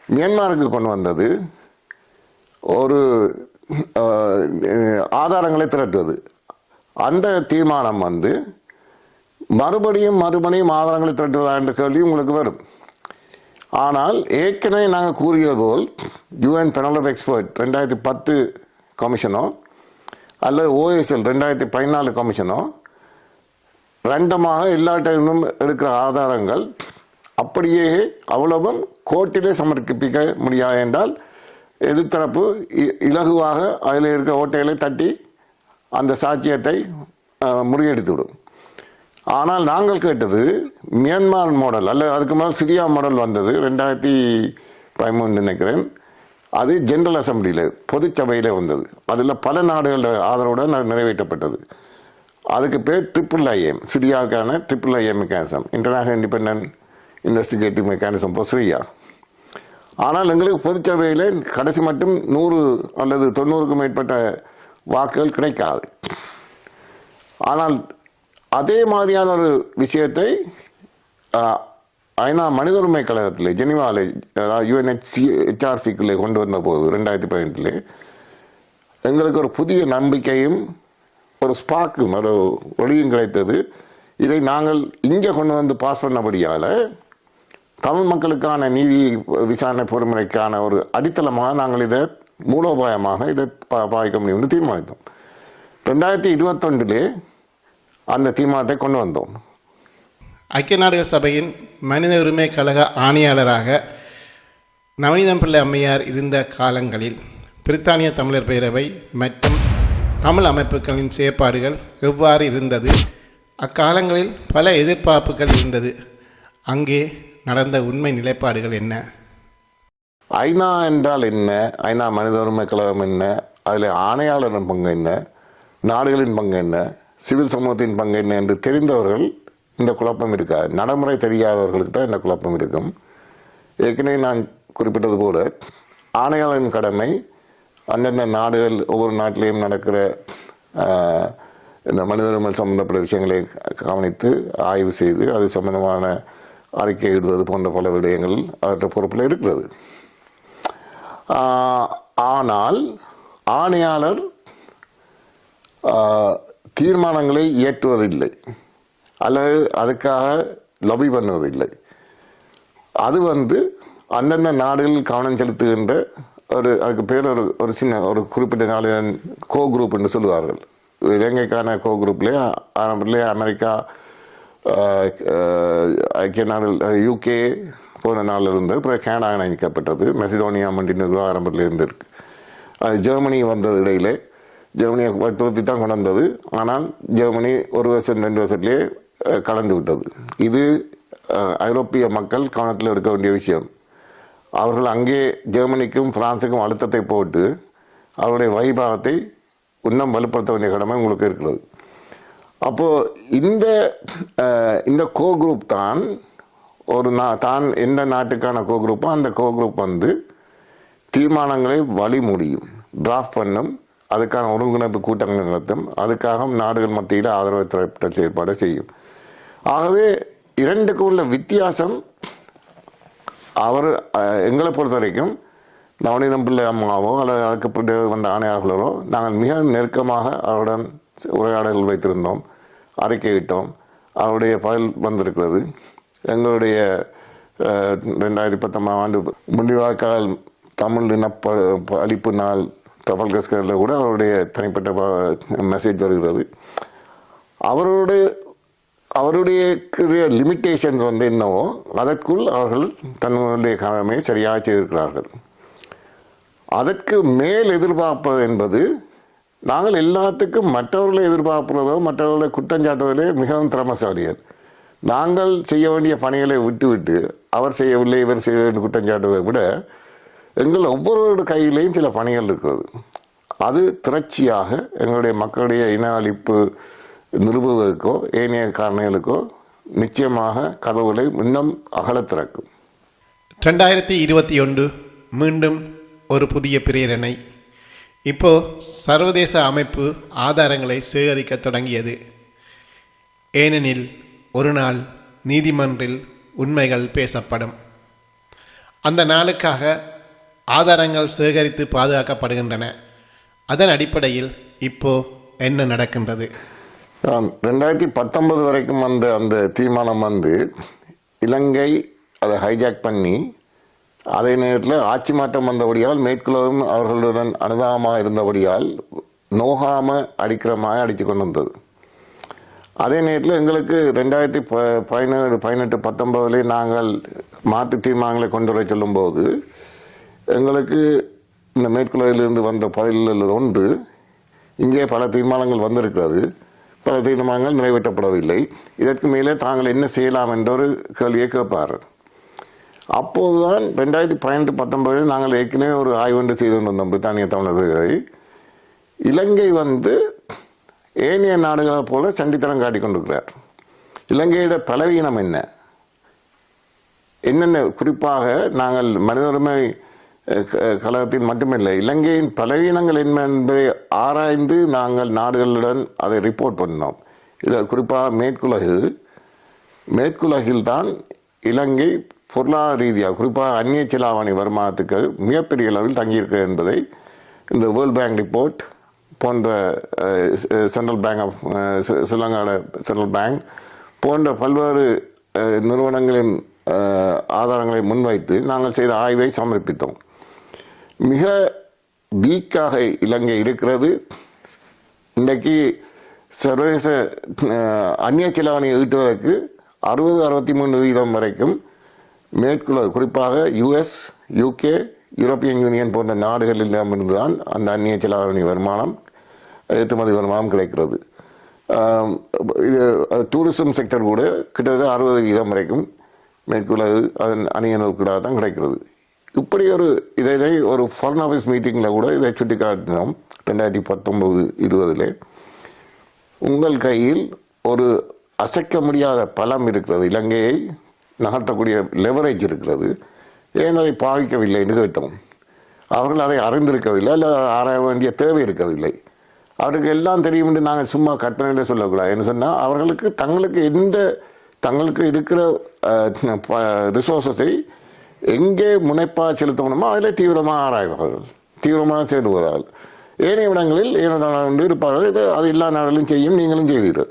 மியான்மருக்கு கொண்டு வந்தது ஒரு ஆதாரங்களை திரட்டுவது. அந்த தீர்மானம் மறுபடியும் ஆதாரங்களை திரட்டுவதா என்ற கேள்வி உங்களுக்கு வரும். ஆனால் ஏற்கனவே நாங்கள் கூறிய போல் யூஎன் பேனல் ஆஃப் எக்ஸ்பர்ட் 2010 கமிஷனோ அல்லது ஓஎஸ்எல் 2014 கமிஷனோ ரண்டமாக எல்லா டைமும் எடுக்கிற ஆதாரங்கள் அப்படியே அவ்வளவும் கோர்ட்டிலே சமர்ப்பிக்க முடியாது என்றால் எதிர்த்தரப்பு இலகுவாக அதில் இருக்கிற ஓட்டைகளை தட்டி அந்த சாட்சியத்தை முறியடித்துவிடும். ஆனால் நாங்கள் கேட்டது மியான்மர் மாடல் அல்ல, அதுக்கு மேலே சிரியா மாடல் வந்தது 2013 நினைக்கிறேன். அது ஜெனரல் அசம்பிளியில் பொதுச்சபையில் வந்தது. அதில் பல நாடுகளோட ஆதரவுடன் அது நிறைவேற்றப்பட்டது. அதுக்கு பேர் IIIM, சிரியாவுக்கான IIIM mechanism, international independent investigative mechanism for Syria. ஆனால் எங்களுக்கு பொதுச்சபையில் கடைசி மட்டும் 100 அல்லது 90க்கும் மேற்பட்ட வாக்குகள் கிடைக்காது. ஆனால் அதே மாதிரியான ஒரு விஷயத்தை ஐநா மனித உரிமை கழகத்தில் ஜெனிவாவில் அதாவது UNHRCக்குள்ளே கொண்டு வந்த போது 2018 எங்களுக்கு ஒரு புதிய நம்பிக்கையும் ஒரு ஸ்பார்க்கும் ஒரு ஒளியும் கிடைத்தது. இதை நாங்கள் இங்கே கொண்டு வந்து பாஸ் பண்ணபடியால் தமிழ் மக்களுக்கான நீதி விசாரணை பொறுமுறைக்கான ஒரு அடித்தளமாக நாங்கள் இதை மூலோபாயமாக இதை பாய்க்க முடியும்னு தீர்மானித்தோம். 2021 அந்த தீர்மானத்தை கொண்டு வந்தோம். ஐக்கிய நாடுகள் சபையின் மனித உரிமை கழக ஆணையாளராக நவநீதம் பிள்ளை அம்மையார் இருந்த காலங்களில் பிரித்தானிய தமிழர் பேரவை மற்றும் தமிழ் அமைப்புகளின் செயற்பாடுகள் எவ்வாறு இருந்தது? அக்காலங்களில் பல எதிர்பார்ப்புகள் இருந்தது. அங்கே நடந்த உண்மை நிலைப்பாடுகள் என்ன? ஐநா என்றால் என்ன, ஐநா மனித உரிமை கழகம் என்ன, அதில் ஆணையாளரின் பங்கு என்ன, நாடுகளின் பங்கு என்ன, சிவில் சமூகத்தின் பங்கு என்ன என்று தெரிந்தவர்கள் இந்த குழப்பம் இருக்காது. நடைமுறை தெரியாதவர்களுக்கு தான் இந்த குழப்பம் இருக்கும். ஏற்கனவே நான் குறிப்பிட்டது போல ஆணையாளரின் கடமை அந்தந்த நாடுகள் ஒவ்வொரு நாட்டிலையும் நடக்கிற இந்த மனித உரிமை சம்பந்தப்பட்ட விஷயங்களை கவனித்து ஆய்வு செய்து அது சம்பந்தமான அறிக்கை இடுவது போன்ற பல விடயங்கள் அவற்றை பொறுப்பில் இருக்கிறது. ஆனால் ஆணையாளர் தீர்மானங்களை இயற்றுவதில்லை அல்லது அதுக்காக லபி பண்ணுவதில்லை. அது அந்தந்த நாடுகளில் கவனம் செலுத்துகின்ற அதுக்கு பேர் ஒரு சின்ன ஒரு குறிப்பிட்ட நாடுகளின் கோ குரூப் என்று சொல்லுவார்கள். இலங்கைக்கான கோ குரூப்லேயே ஆரம்பத்திலே அமெரிக்கா, ஐக்கிய நாடுகள், UK போன நாளில் இருந்தது. அப்புறம் கனடா இணைக்கப்பட்டது. மெசிடோனியா, மண்டினெக்ரோ ஆரம்பத்தில் இருந்திருக்கு. அது ஜெர்மனி வந்தது. இடையிலே ஜெர்மனியை வற்புறுத்தி தான் கொண்டு வந்தது. ஆனால் ஜெர்மனி 1 வருஷம் 2 வருஷத்துலேயே கலந்து விட்டது. இது ஐரோப்பிய மக்கள் கவனத்தில் எடுக்க வேண்டிய விஷயம். அவர்கள் அங்கே ஜெர்மனிக்கும் பிரான்ஸுக்கும் அழுத்தத்தை போட்டு அவருடைய வைபாகத்தை இன்னும் வலுப்படுத்த வேண்டிய கடமை உங்களுக்கு இருக்கிறது. அப்போது இந்த கோ குரூப் தான் தான் எந்த நாட்டுக்கான கோ குரூப்போ அந்த கோ குரூப் வந்து தீர்மானங்களை வழி முடியும், டிராஃப்ட் பண்ணும், அதுக்கான ஒருங்கிணைப்பு கூட்டங்கள் நடத்தும், அதுக்காக நாடுகள் மத்தியில் ஆதரவு திரட்ட செயற்பாடு செய்யும். ஆகவே இரண்டுக்கும் உள்ள வித்தியாசம், எங்களை பொறுத்த வரைக்கும் நவநீதம் பிள்ளை அம்மாவோ அல்லது அதுக்கு பிறகு வந்த ஆணையாளர்களோ நாங்கள் மிக நெருக்கமாக அவருடன் உரையாடல் வைத்திருந்தோம், அறிக்கையிட்டோம், அவருடைய பதில் வந்திருக்கிறது. எங்களுடைய 2019 ஆண்டு முள்ளிவாய்க்கால் தமிழ் இன அழிப்பு நாள் டபல்கஸ்கரில் கூட அவருடைய தனிப்பட்ட மெசேஜ் வருகிறது. அவருடைய லிமிட்டேஷன்ஸ் வந்து என்னவோ அதற்குள் அவர்கள் தன்னுடைய கடமையை சரியாக செய்திருக்கிறார்கள். அதற்கு மேல் எதிர்பார்ப்பது என்பது நாங்கள் எல்லாத்துக்கும் மற்றவர்களை எதிர்பார்ப்பதோ மற்றவர்களை குற்றஞ்சாட்டுவதிலே மிகவும் திறமசாலியர். நாங்கள் செய்ய வேண்டிய பணிகளை விட்டுவிட்டு அவர் செய்யவில்லை இவர் செய்ய குற்றஞ்சாட்டுவதை விட எங்கள் ஒவ்வொருவருடைய கையிலையும் சில பணிகள் இருக்கிறது. அது திரட்சியாக எங்களுடைய மக்களுடைய இன அழிப்பு நிறுவுவதற்கோ ஏனைய காரணங்களுக்கோ நிச்சயமாக கதவுகளை இன்னும் அகலத் திறக்கும். 2021 மீண்டும் ஒரு புதிய பிரேரணை. இப்போ சர்வதேச அமைப்பு ஆதாரங்களை சேகரிக்க தொடங்கியது. ஏனெனில் ஒரு நாள் நீதிமன்றில் உண்மைகள் பேசப்படும். அந்த நாளுக்காக ஆதாரங்கள் சேகரித்து பாதுகாக்கப்படுகின்றன. அதன் அடிப்படையில் இப்போ என்ன நடக்கின்றது? 2019 வரைக்கும் வந்த அந்த தீர்மானம் வந்து இலங்கை அதை ஹைஜாக் பண்ணி அதே நேரத்தில் ஆட்சி மாற்றம் வந்தபடியால் மேற்குலகம் அவர்களுடன் அனுதாபமாக இருந்தபடியால் நோகாமல் அடிக்கிற மாதிரி அடித்து கொண்டு வந்தது. அதே நேரத்தில் எங்களுக்கு 2018-19 நாங்கள் மாற்று தீர்மானங்களை கொண்டு வர சொல்லும்போது எங்களுக்கு இந்த மேற்குலகிலிருந்து வந்த பதில்களில் ஒன்று, இங்கே பல தீர்மானங்கள் வந்திருக்கிறது, பல தீர்மானங்கள் நிறைவேற்றப்படவில்லை, இதற்கு மேலே தாங்கள் என்ன செய்யலாம் என்ற ஒரு கேள்வியை கேட்பார். அப்போதுதான் 2018-19 நாங்கள் ஏற்கனவே ஒரு ஆய்வு செய்து கொண்டு வந்தோம் பிரித்தானிய தமிழர்களை. இலங்கை வந்து ஏனைய நாடுகளை போல சண்டித்தனம் காட்டிக் கொண்டிருக்கிறார். இலங்கையோட பலவீனம் என்னென்ன குறிப்பாக நாங்கள் மனித உரிமை கழகத்தில் மட்டுமில்லை, இலங்கையின் பலவீனங்கள் என்ன என்பதை ஆராய்ந்து நாங்கள் நாடுகளுடன் அதை ரிப்போர்ட் பண்ணினோம். இதில் குறிப்பாக மேற்குலகில்தான் இலங்கை பொருளாதார ரீதியாக குறிப்பாக அந்நிய செலாவணி வருமானத்துக்கு மிகப்பெரிய அளவில் தங்கியிருக்கிறது என்பதை இந்த வேர்ல்ட் பேங்க் ரிப்போர்ட் போன்ற சென்ட்ரல் பேங்க் ஆஃப் ஸ்ரீலங்காவோட சென்ட்ரல் பேங்க் போன்ற பல்வேறு நிறுவனங்களின் ஆதாரங்களை முன்வைத்து நாங்கள் செய்த ஆய்வை சமர்ப்பித்தோம். மிக வீக்காக இலங்கை இருக்கிறது. இன்றைக்கு சர்வதேச அந்நிய செலாவணியை ஈட்டுவதற்கு 60-63% வரைக்கும் குறிப்பாக US, UK, யூரோப்பியன் யூனியன் போன்ற நாடுகளிலிருந்து தான் அந்த அந்நிய செலாவணி வருமானம், ஏற்றுமதி வருமானம் கிடைக்கிறது. இது டூரிசம் செக்டர் கூட கிட்டத்தட்ட 60% வரைக்கும் மேற்குலகு அதன் அணியினருக்குடாக தான் கிடைக்கிறது. இப்படி இதை ஒரு ஃபாரின் ஆஃபீஸ் மீட்டிங்கில் கூட இதை சுட்டி காட்டினோம். 2019-20 உங்கள் கையில் ஒரு அசைக்க முடியாத பலம் இருக்கிறது, இலங்கையை நகர்த்தக்கூடிய லெவரேஜ் இருக்கிறது, ஏன் அதை பாவிக்கவில்லை என்று கேட்டோம். அவர்கள் அதை அறிந்திருக்கவில்லை, அல்ல ஆராய வேண்டிய தேவை இருக்கவில்லை. அவருக்கு எல்லாம் தெரியும் என்று நாங்கள் சும்மா கற்பனையில் சொல்லக்கூடாது. என்ன சொன்னால் அவர்களுக்கு தங்களுக்கு இருக்கிற ரிசோர்ஸஸை எங்கே முனைப்பாக செலுத்தணுமோ அதில் தீவிரமாக ஆராய்வார்கள், தீவிரமாக சேருவதால். ஏனைய இடங்களில் இருப்பார்கள், அது எல்லா நாடுகளும் செய்யும், நீங்களும் செய்வீர்கள்.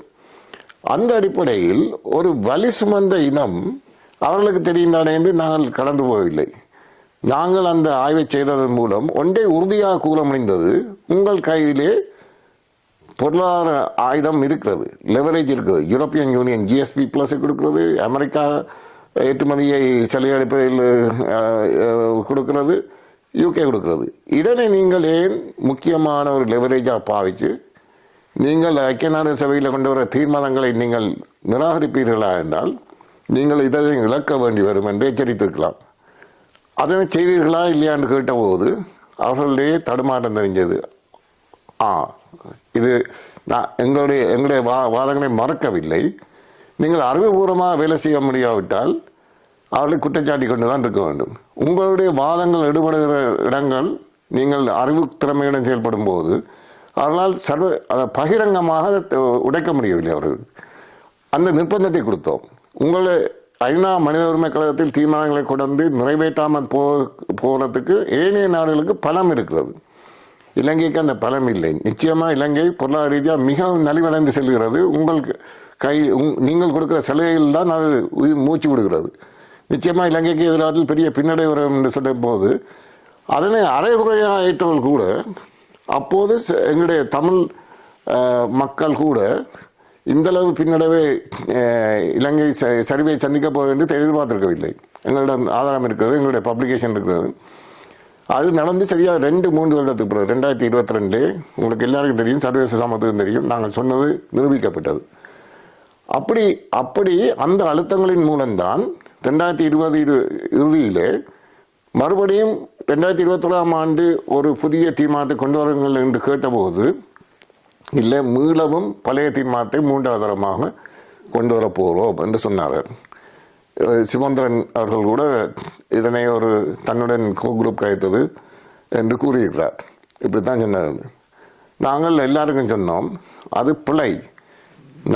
அந்த அடிப்படையில் ஒரு வலி சுமந்த இனம் அவர்களுக்கு தெரிந்தானே என்று நாங்கள் கடந்து போகவில்லை. நாங்கள் அந்த ஆய்வை செய்ததன் மூலம் ஒன்றை உறுதியாக கூற முடிந்தது, உங்கள் கையிலே பொருளாதார ஆயுதம் இருக்கிறது, லெவரேஜ் இருக்கிறது. யூரோப்பியன் யூனியன் GSP+ கொடுக்கிறது, அமெரிக்கா ஏற்றுமதியை சலுகையளிப்பதில் கொடுக்கிறது, UK கொடுக்கிறது. இதனை நீங்கள் ஏன் முக்கியமான ஒரு லெவரேஜாக பாவித்து நீங்கள் ஐக்கிய நாடு சபையில் கொண்டு வர தீர்மானங்களை நீங்கள் நிராகரிப்பீர்களா என்றால் நீங்கள் இதை இழக்க வேண்டி வரும் என்று எச்சரித்திருக்கலாம். அதனை செய்வீர்களா இல்லையான்னு கேட்டபோது அவர்களுடைய தடுமாற்றம் தெரிஞ்சது. இது நான் எங்களுடைய வாதங்களை மறக்கவில்லை. நீங்கள் அறிவுபூர்வமாக வேலை செய்ய முடியாவிட்டால் அவர்களை குற்றச்சாட்டி கொண்டு தான் இருக்க வேண்டும். உங்களுடைய வாதங்கள் எடுபடுகிற இடங்கள் நீங்கள் அறிவு திறமையுடன் செயல்படும் போது அவர்களால் அதை பகிரங்கமாக உடைக்க முடியவில்லை. அவர்கள் அந்த நிர்பந்தத்தை கொடுத்தோம். உங்களை ஐநா மனித உரிமை கழகத்தில் தீர்மானங்களை கொண்டு நிறைவேற்றாமல் போகிறதுக்கு ஏனைய நாடுகளுக்கு பலம் இருக்கிறது. இலங்கைக்கு அந்த பலம் இல்லை. நிச்சயமாக இலங்கை பொருளாதார ரீதியாக மிகவும் நலிவடைந்து செல்கிறது. உங்களுக்கு நீங்கள் கொடுக்குற சலுகையில் தான் அது மூச்சு விடுகிறது. நிச்சயமாக இலங்கைக்கு எதிராக பெரிய பின்னடைவு வரும் என்று சொல்லும் போது அதனை அரைகுறையாக ஏற்றவர்கள் கூட அப்போது எங்களுடைய தமிழ் மக்கள் கூட இந்தளவு பின்னடைவை இலங்கை சரிவை சந்திக்க போவது என்று எதிர்பார்த்திருக்கவில்லை. எங்களிடம் ஆதாரம் இருக்கிறது, எங்களுடைய பப்ளிகேஷன் இருக்கிறது. அது நடந்து சரியாக 2-3 வருடத்துக்கு பிறகு 2022 உங்களுக்கு எல்லாருக்கும் தெரியும், சர்வதேச சமத்துவம் தெரியும், நாங்கள் சொன்னது நிரூபிக்கப்பட்டது. அப்படி அந்த அழுத்தங்களின் மூலம்தான் 2020 இறுதியிலே மறுபடியும் 2021 ஒரு புதிய தீர்மானத்தை கொண்டு வருங்கள் என்று கேட்டபோது இல்லை, மீளவும் பழைய தீர்மானத்தை 3வது தரமாக கொண்டு வரப்போகிறோம் என்று சொன்னார்கள். சிவந்திரன் அவர்கள் கூட இதனை ஒரு தன்னுடன் குரூப் கழித்தது என்று கூறியிருக்கிறார். இப்படித்தான் சொன்னார்கள். நாங்கள் எல்லாருக்கும் சொன்னோம், அது பிழை.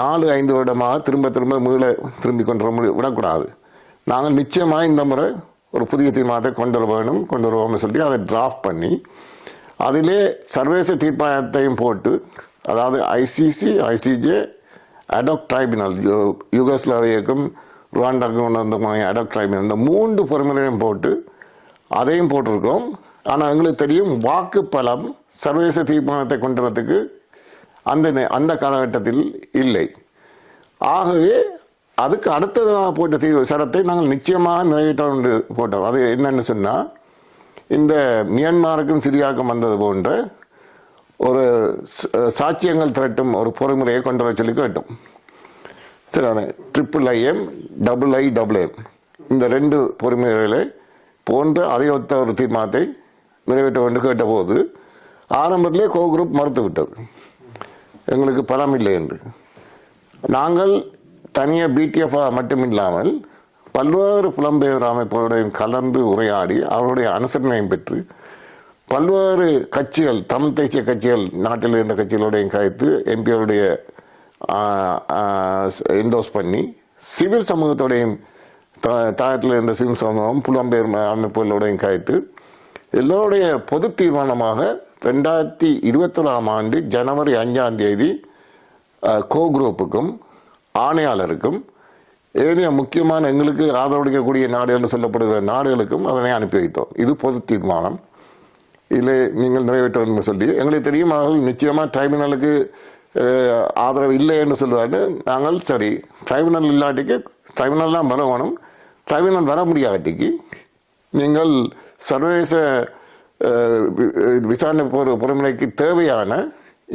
4-5 வருடமாக திரும்பி கொண்டு விடக்கூடாது. நாங்கள் நிச்சயமாக இந்த முறை ஒரு புதிய தீர்மானத்தை கொண்டு வருவோம்னு சொல்லி அதை டிராஃப்ட் பண்ணி அதிலே சர்வதேச தீர்மானத்தையும் போட்டு, அதாவது ஐசிஜே அடாக் ட்ரைபியூனல், யூகோஸ்லாவியாவுக்கும் ருவாண்டாவுக்கும் வந்த அடாக் ட்ரைபியூனல், இந்த 3 பொறுமுறையும் போட்டு அதையும் போட்டிருக்கோம். ஆனால் எங்களுக்கு தெரியும் வாக்கு பலம் சர்வதேச தீர்மானத்தை கொண்டு வரதுக்கு அந்த காலகட்டத்தில் இல்லை. ஆகவே அதுக்கு அடுத்ததாக போட்ட சரத்தை நாங்கள் நிச்சயமாக நிறைவேற்றோம் போட்டோம். அது என்னன்னு சொன்னால், இந்த மியான்மருக்கும் சிரியாவுக்கும் வந்தது போன்ற ஒரு சாட்சியங்கள் திரட்டும் ஒரு பொறிமுறையை கொண்டு வர சொல்லி கேட்டோம். சரி, அது IIIM, IIIM இந்த 2 பொறிமுறைகளை போன்ற அதை ஒத்த ஒரு தீர்மானத்தை நிறைவேற்ற வேண்டும் கேட்டபோது ஆரம்பத்திலே குரூப் மறுத்து விட்டது, எங்களுக்கு பலம் இல்லை என்று. நாங்கள் தனியாக BTF மட்டுமில்லாமல் பல்வேறு புலம்பெயர் அமைப்புகளுடன் கலந்து உரையாடி அவருடைய அனுசரணையும் பெற்று பல்வேறு கட்சிகள், தமிழ் தேசிய கட்சிகள், நாட்டில் இருந்த கட்சிகளுடையும் கழித்து எம்பிகளுடைய என்டோஸ் பண்ணி சிவில் சமூகத்தோடையும் தாயத்தில் இருந்த சிவில் சமூகம் புலம்பெயர் அமைப்புகளோடையும் கழித்து எல்லோருடைய பொது தீர்மானமாக 2021 ஜனவரி 5 குரூப்புக்கும் ஆணையாளருக்கும் ஏனைய முக்கியமான எங்களுக்கு ஆதரவளிக்கக்கூடிய நாடுகள் சொல்லப்படுகிற நாடுகளுக்கும் அதனை அனுப்பி வைத்தோம். இது பொது தீர்மானம், இதில் நீங்கள் நிறைவேற்ற வேண்டும் சொல்லி எங்களுக்கு தெரியும். அவர்கள் நிச்சயமாக ட்ரைபுனலுக்கு ஆதரவு இல்லை என்று சொல்லுவார்கள். நாங்கள் சரி, ட்ரைபுனல் இல்லாட்டிக்கு ட்ரைபுனல் தான் வர வேணும், ட்ரைபுனல் வர முடியாட்டிக்கு நீங்கள் சர்வதேச விசாரணை பொறுமுறைக்கு தேவையான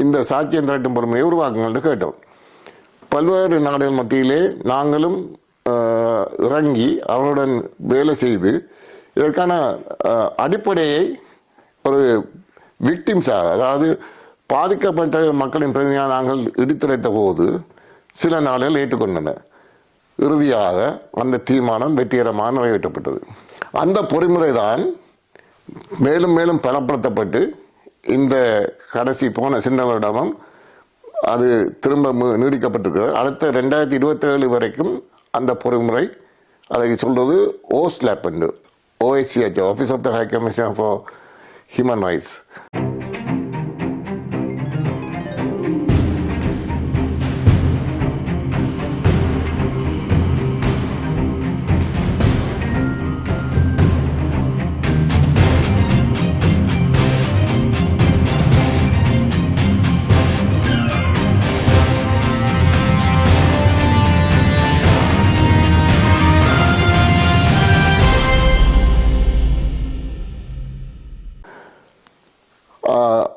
இந்த சாட்சியம் திரட்டும் பொறுமுறையை உருவாக்குங்கள் கேட்டோம். பல்வேறு நாடுகள் மத்தியிலே நாங்களும் இறங்கி அவருடன் வேலை செய்து இதற்கான அடிப்படையை ஒரு விக்டிம்ஸாக, அதாவது பாதிக்கப்பட்ட மக்களின் பிரதிநிதியாக நாங்கள் இடித்துரைத்த போது சில நாடுகள் ஏற்றுக்கொண்டன. இறுதியாக அந்த தீர்மானம் வெற்றிகரமாக நிறைவேற்றப்பட்டது. அந்த பொறிமுறை தான் மேலும் மேலும் பலப்படுத்தப்பட்டு இந்த கடைசி போன சின்ன வருடமும் அது திரும்ப நீடிக்கப்பட்டிருக்கிறது. அடுத்த 2027 வரைக்கும் அந்த பொறிமுறை, அதை சொல்றது OSLAP என்று, OHCH, office of the high commissioner for human rights.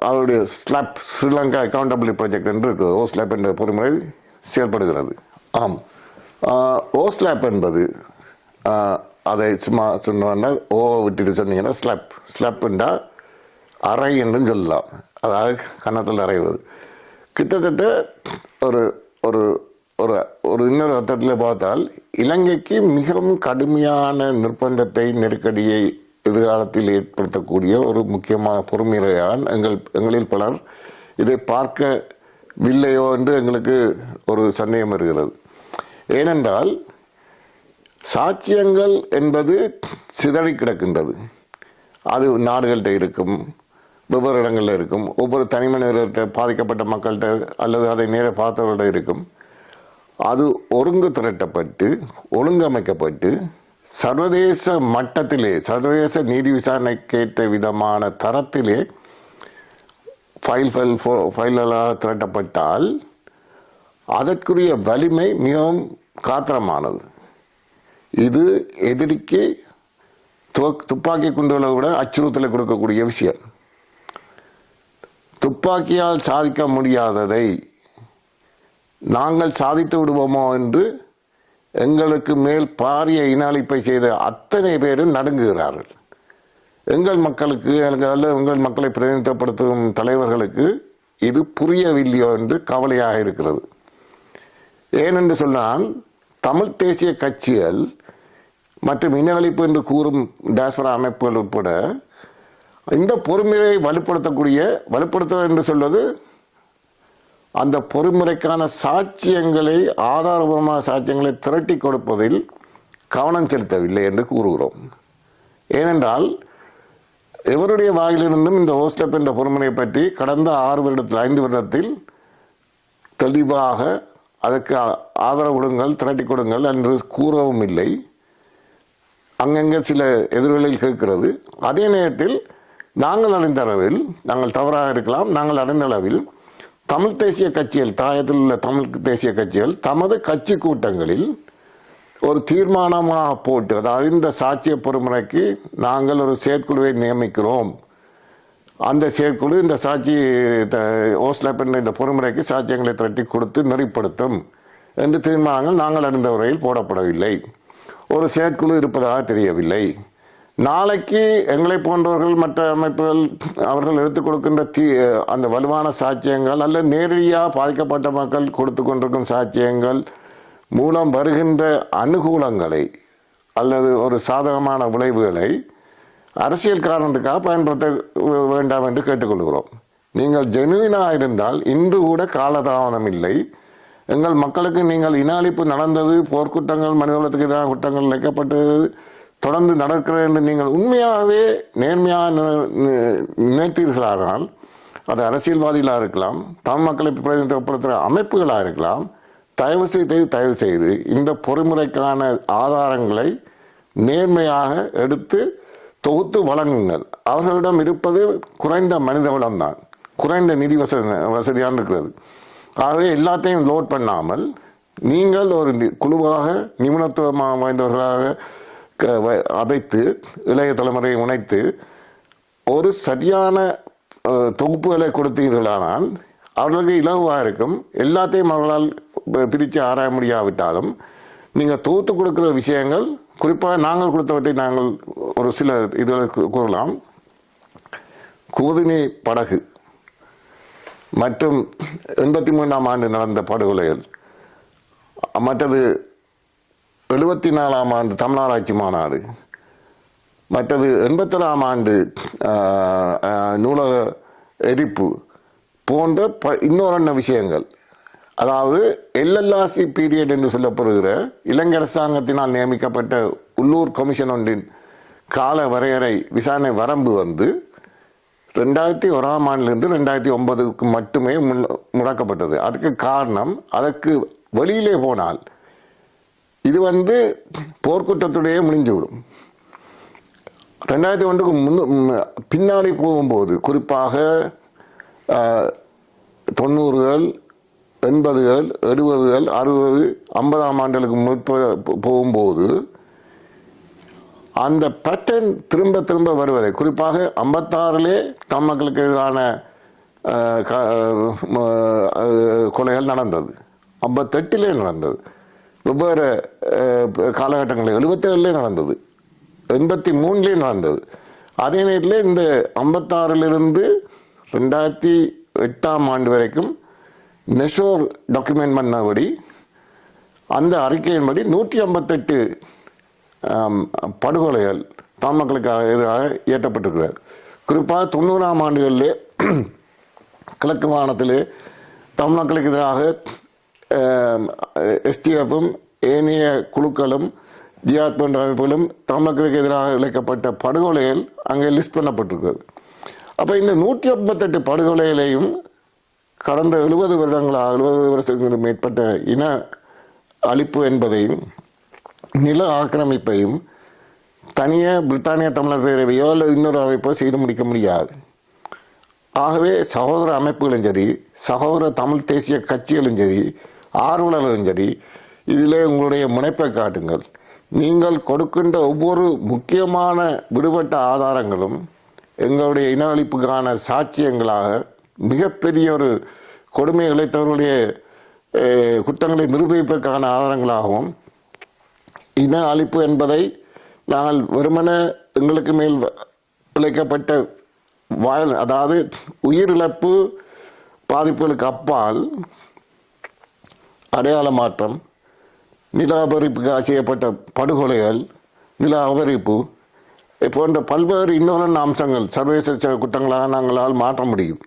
அவருடைய ஸ்லாப், ஸ்ரீலங்கா அக்கௌண்டபிலிட்டி ப்ராஜெக்ட் என்று இருக்குது. OSLAP என்ற பொறிமுறை செயல்படுகிறது. ஆம், OSLAP என்பது அதை சும்மா சொன்ன விட்டுட்டு சொன்னீங்கன்னா ஸ்லாப் என்றால் அறை என்றும் சொல்லலாம். அதாவது கன்னத்தில் அறைவது. கிட்டத்தட்ட ஒரு ஒரு ஒரு ஒரு இன்னொரு அர்த்தத்தில் பார்த்தால் இலங்கைக்கு மிகவும் கடுமையான நிர்பந்தத்தை, நெருக்கடியை எதிர்காலத்தில் ஏற்படுத்தக்கூடிய ஒரு முக்கியமான பொறுமையான் எங்களில் பலர் இதை பார்க்கவில்லையோ என்று எங்களுக்கு ஒரு சந்தேகம் வருகிறது. ஏனென்றால் சாட்சியங்கள் என்பது சிதறி கிடக்கின்றது. அது நாடுகள்கிட்ட இருக்கும், வெவ்வேறு இடங்களில் இருக்கும், ஒவ்வொரு தனிமனிதர்கிட்ட, பாதிக்கப்பட்ட மக்கள்கிட்ட அல்லது அதை நேர பார்த்தவர்கள்ட்ட இருக்கும். அது ஒருங்கு திரட்டப்பட்டு ஒழுங்கமைக்கப்பட்டு சர்வதேச மட்டத்திலே, சர்வதேச நீதி விசாரணைக்கேற்ற விதமான தரத்திலே ஃபைல்களாக திரட்டப்பட்டால் அதற்குரிய வலிமை மிகவும் காத்திரமானது. இது எதிரிக்கு துப்பாக்கி குண்டுகளை விட அச்சுறுத்தலை கொடுக்கக்கூடிய விஷயம். துப்பாக்கியால் சாதிக்க முடியாததை நாங்கள் சாதித்து விடுவோமோ என்று எங்களுக்கு மேல் பாரிய இன அழிப்பை செய்த அத்தனை பேரும் நடுங்குகிறார்கள். எங்கள் மக்களுக்கு அல்லது எங்கள் மக்களை பிரதிநிதித்துவப்படுத்தும் தலைவர்களுக்கு இது புரியவில்லையோ என்று கவலையாக இருக்கிறது. ஏனென்று சொன்னால் தமிழ் தேசிய கட்சிகள் மற்றும் இன அழிப்பு என்று கூறும் டாஸ்பரா அமைப்புகள் உட்பட இந்த பொறுமுறையை வலுப்படுத்த என்று சொல்வது அந்த பொறுமுறைக்கான சாட்சியங்களை, ஆதாரபூர்வமான சாட்சியங்களை திரட்டி கொடுப்பதில் கவனம் செலுத்தவில்லை என்று கூறுகிறோம். ஏனென்றால் எவருடைய வாயிலிருந்தும் இந்த ஹோஸ்டப் என்ற பொறுமுறையை பற்றி கடந்த 5 வருடத்தில் தெளிவாக அதற்கு ஆதரவு கொடுங்கள், திரட்டி கொடுங்கள் என்று கூறவும் இல்லை. அங்கங்கே சில எதிர்களில் கேட்கிறது. அதே நேரத்தில் நாங்கள் அறிந்த அளவில், நாங்கள் தவறாக இருக்கலாம், நாங்கள் அறிந்த அளவில் தமிழ் தேசிய கட்சிகள், தாயத்தில் உள்ள தமிழ் தேசிய கட்சிகள் தமது கட்சி கூட்டங்களில் ஒரு தீர்மானமாக போட்டு, அதாவது இந்த சாட்சிய பொறுமுறைக்கு நாங்கள் ஒரு செயற்குழுவை நியமிக்கிறோம், அந்த செயற்குழு இந்த சாட்சி ஹோஸ்டப் என்ற இந்த பொறுமுறைக்கு சாட்சியங்களை திரட்டி கொடுத்து நெறிப்படுத்தும் என்று தீர்மானங்கள் நாங்கள் அறிந்த வரையில் போடப்படவில்லை. ஒரு செயற்குழு இருப்பதாக தெரியவில்லை. நாளைக்கு எங்களை போன்றவர்கள், மற்ற அமைப்புகள் அவர்கள் எடுத்துக் கொடுக்கின்ற அந்த வலுவான சாட்சியங்கள் அல்லது நேரடியாக பாதிக்கப்பட்ட மக்கள் கொடுத்து கொண்டிருக்கும் சாட்சியங்கள் மூலம் வருகின்ற அனுகூலங்களை அல்லது ஒரு சாதகமான விளைவுகளை அரசியல் காரணத்துக்காக பயன்படுத்த வேண்டாம் என்று கேட்டுக்கொள்கிறோம். நீங்கள் ஜெனுவினாக இருந்தால் இன்று கூட காலதாமதம் இல்லை. எங்கள் மக்களுக்கு நீங்கள் இன அழிப்பு நடந்தது, போர்க்குற்றங்கள், மனிதகுலத்துக்கு எதிரான குற்றங்கள் இழைக்கப்பட்டது, தொடர்ந்து நடக்கிறது என்று நீங்கள் உண்மையாகவே நேர்மையாக நினைத்தீர்களானால், அது அரசியல்வாதிகளாக இருக்கலாம், தமிழ் மக்களை பிரதிநிதித்துவப்படுத்துகிற அமைப்புகளாக இருக்கலாம், தயவு செய்து இந்த பொறிமுறைக்கான ஆதாரங்களை நேர்மையாக எடுத்து தொகுத்து வழங்குங்கள். அவர்களிடம் இருப்பது குறைந்த மனித வளம்தான், குறைந்த நிதி வசதியாக இருக்கிறது. ஆகவே எல்லாத்தையும் லோட் பண்ணாமல் நீங்கள் ஒரு குழுவாக நிபுணத்துவமாக வாய்ந்தவர்களாக அமைத்து இளைய தலைமுறையை உணைத்து ஒரு சரியான தொகுப்புகளை கொடுத்தீர்களானால் அவர்களுக்கு இலகுவாக இருக்கும். எல்லாத்தையும் அவர்களால் பிரித்து ஆராய முடியாவிட்டாலும் நீங்கள் தொகுத்து கொடுக்குற விஷயங்கள், குறிப்பாக நாங்கள் கொடுத்தவற்றை நாங்கள் ஒரு சில இதுகளை கூறலாம். கூதினி படகு மற்றும் 83ஆம் ஆண்டு நடந்த படுகொலைகள், மற்றது 74ஆம் ஆண்டு தமிழராட்சி மாநாடு, மற்றது 87ஆம் ஆண்டு நூலக எரிப்பு போன்ற இன்னொரு விஷயங்கள். அதாவது எல்எல்ஆர்சி பீரியட் என்று சொல்லப்படுகிற இலங்கை அரசாங்கத்தினால் நியமிக்கப்பட்ட உள்ளூர் கமிஷன் ஒன்றின் கால வரையறை விசாரணை வரம்பு 2001ஆம் ஆண்டிலிருந்து 2009க்கு மட்டுமே முடக்கப்பட்டது. அதுக்கு காரணம், அதற்கு வெளியிலே போனால் இது போர்க்குற்றத்துடைய முடிந்துவிடும். 2001க்கு பின்னாடி போகும்போது, குறிப்பாக 90கள், 80கள், 70கள், 60, 50ஆம் ஆண்டுகளுக்கு போகும்போது அந்த பேட்டர்ன் திரும்ப வருவதை, குறிப்பாக 56லே தம் மக்களுக்கு எதிரான கொலைகள் நடந்தது, 58லே நடந்தது, வெவ்வேறு காலகட்டங்களில் 77லே நடந்தது, 83லே நடந்தது. அதே நேரத்தில் இந்த 56லிருந்து 2008 வரைக்கும் நெஷோர் டாக்குமெண்ட் பண்ணபடி அந்த அறிக்கையின்படி 158 படுகொலைகள் தமிழ் மக்களுக்காக எதிராக இயற்றப்பட்டிருக்கிறது. குறிப்பாக 90ஆம் ஆண்டுகளிலே கிழக்கு மாகாணத்திலே தமிழ் மக்களுக்கு எதிராக எஸ்டிஎஃப்பும் ஏனைய குழுக்களும் ஜியாத் போன்ற அமைப்புகளும் தமிழ் மக்களுக்கு எதிராக இழைக்கப்பட்ட படுகொலைகள் அங்கே லிஸ்ட் பண்ணப்பட்டிருக்கிறது. அப்போ இந்த 158 படுகொலைகளையும் கடந்த 70 வருடங்களுக்கு மேற்பட்ட இன அழிப்பு என்பதையும் நில ஆக்கிரமிப்பையும் தனியாக பிரித்தானிய தமிழர் பேரவையோ இல்லை இன்னொரு அமைப்போ செய்து முடிக்க முடியாது. ஆகவே சகோதர அமைப்புகளும் சரி, சகோதர தமிழ் தேசிய கட்சிகளும் சரி, ஆர்வலர்களும் சரி, இதில் உங்களுடைய முனைப்பை காட்டுங்கள். நீங்கள் கொடுக்கின்ற ஒவ்வொரு முக்கியமான விடுபட்ட ஆதாரங்களும் எங்களுடைய இன அழிப்புக்கான சாட்சியங்களாக மிகப்பெரிய ஒரு கொடுமை இழைத்தவர்களுடைய குற்றங்களை நிரூபிப்பதற்கான ஆதாரங்களாகவும், இன அழிப்பு என்பதை நாங்கள் வெறுமன எங்களுக்கு மேல் இழைக்கப்பட்ட அதாவது உயிரிழப்பு பாதிப்புகளுக்கு அப்பால் அடையாள மாற்றம், நில அபகரிப்புக்காக செய்யப்பட்ட படுகொலைகள், நில அபகரிப்பு போன்ற பல்வேறு இன்னொரு அம்சங்கள் சர்வதேச குற்றங்களாக நாங்களால் மாற்ற முடியும்.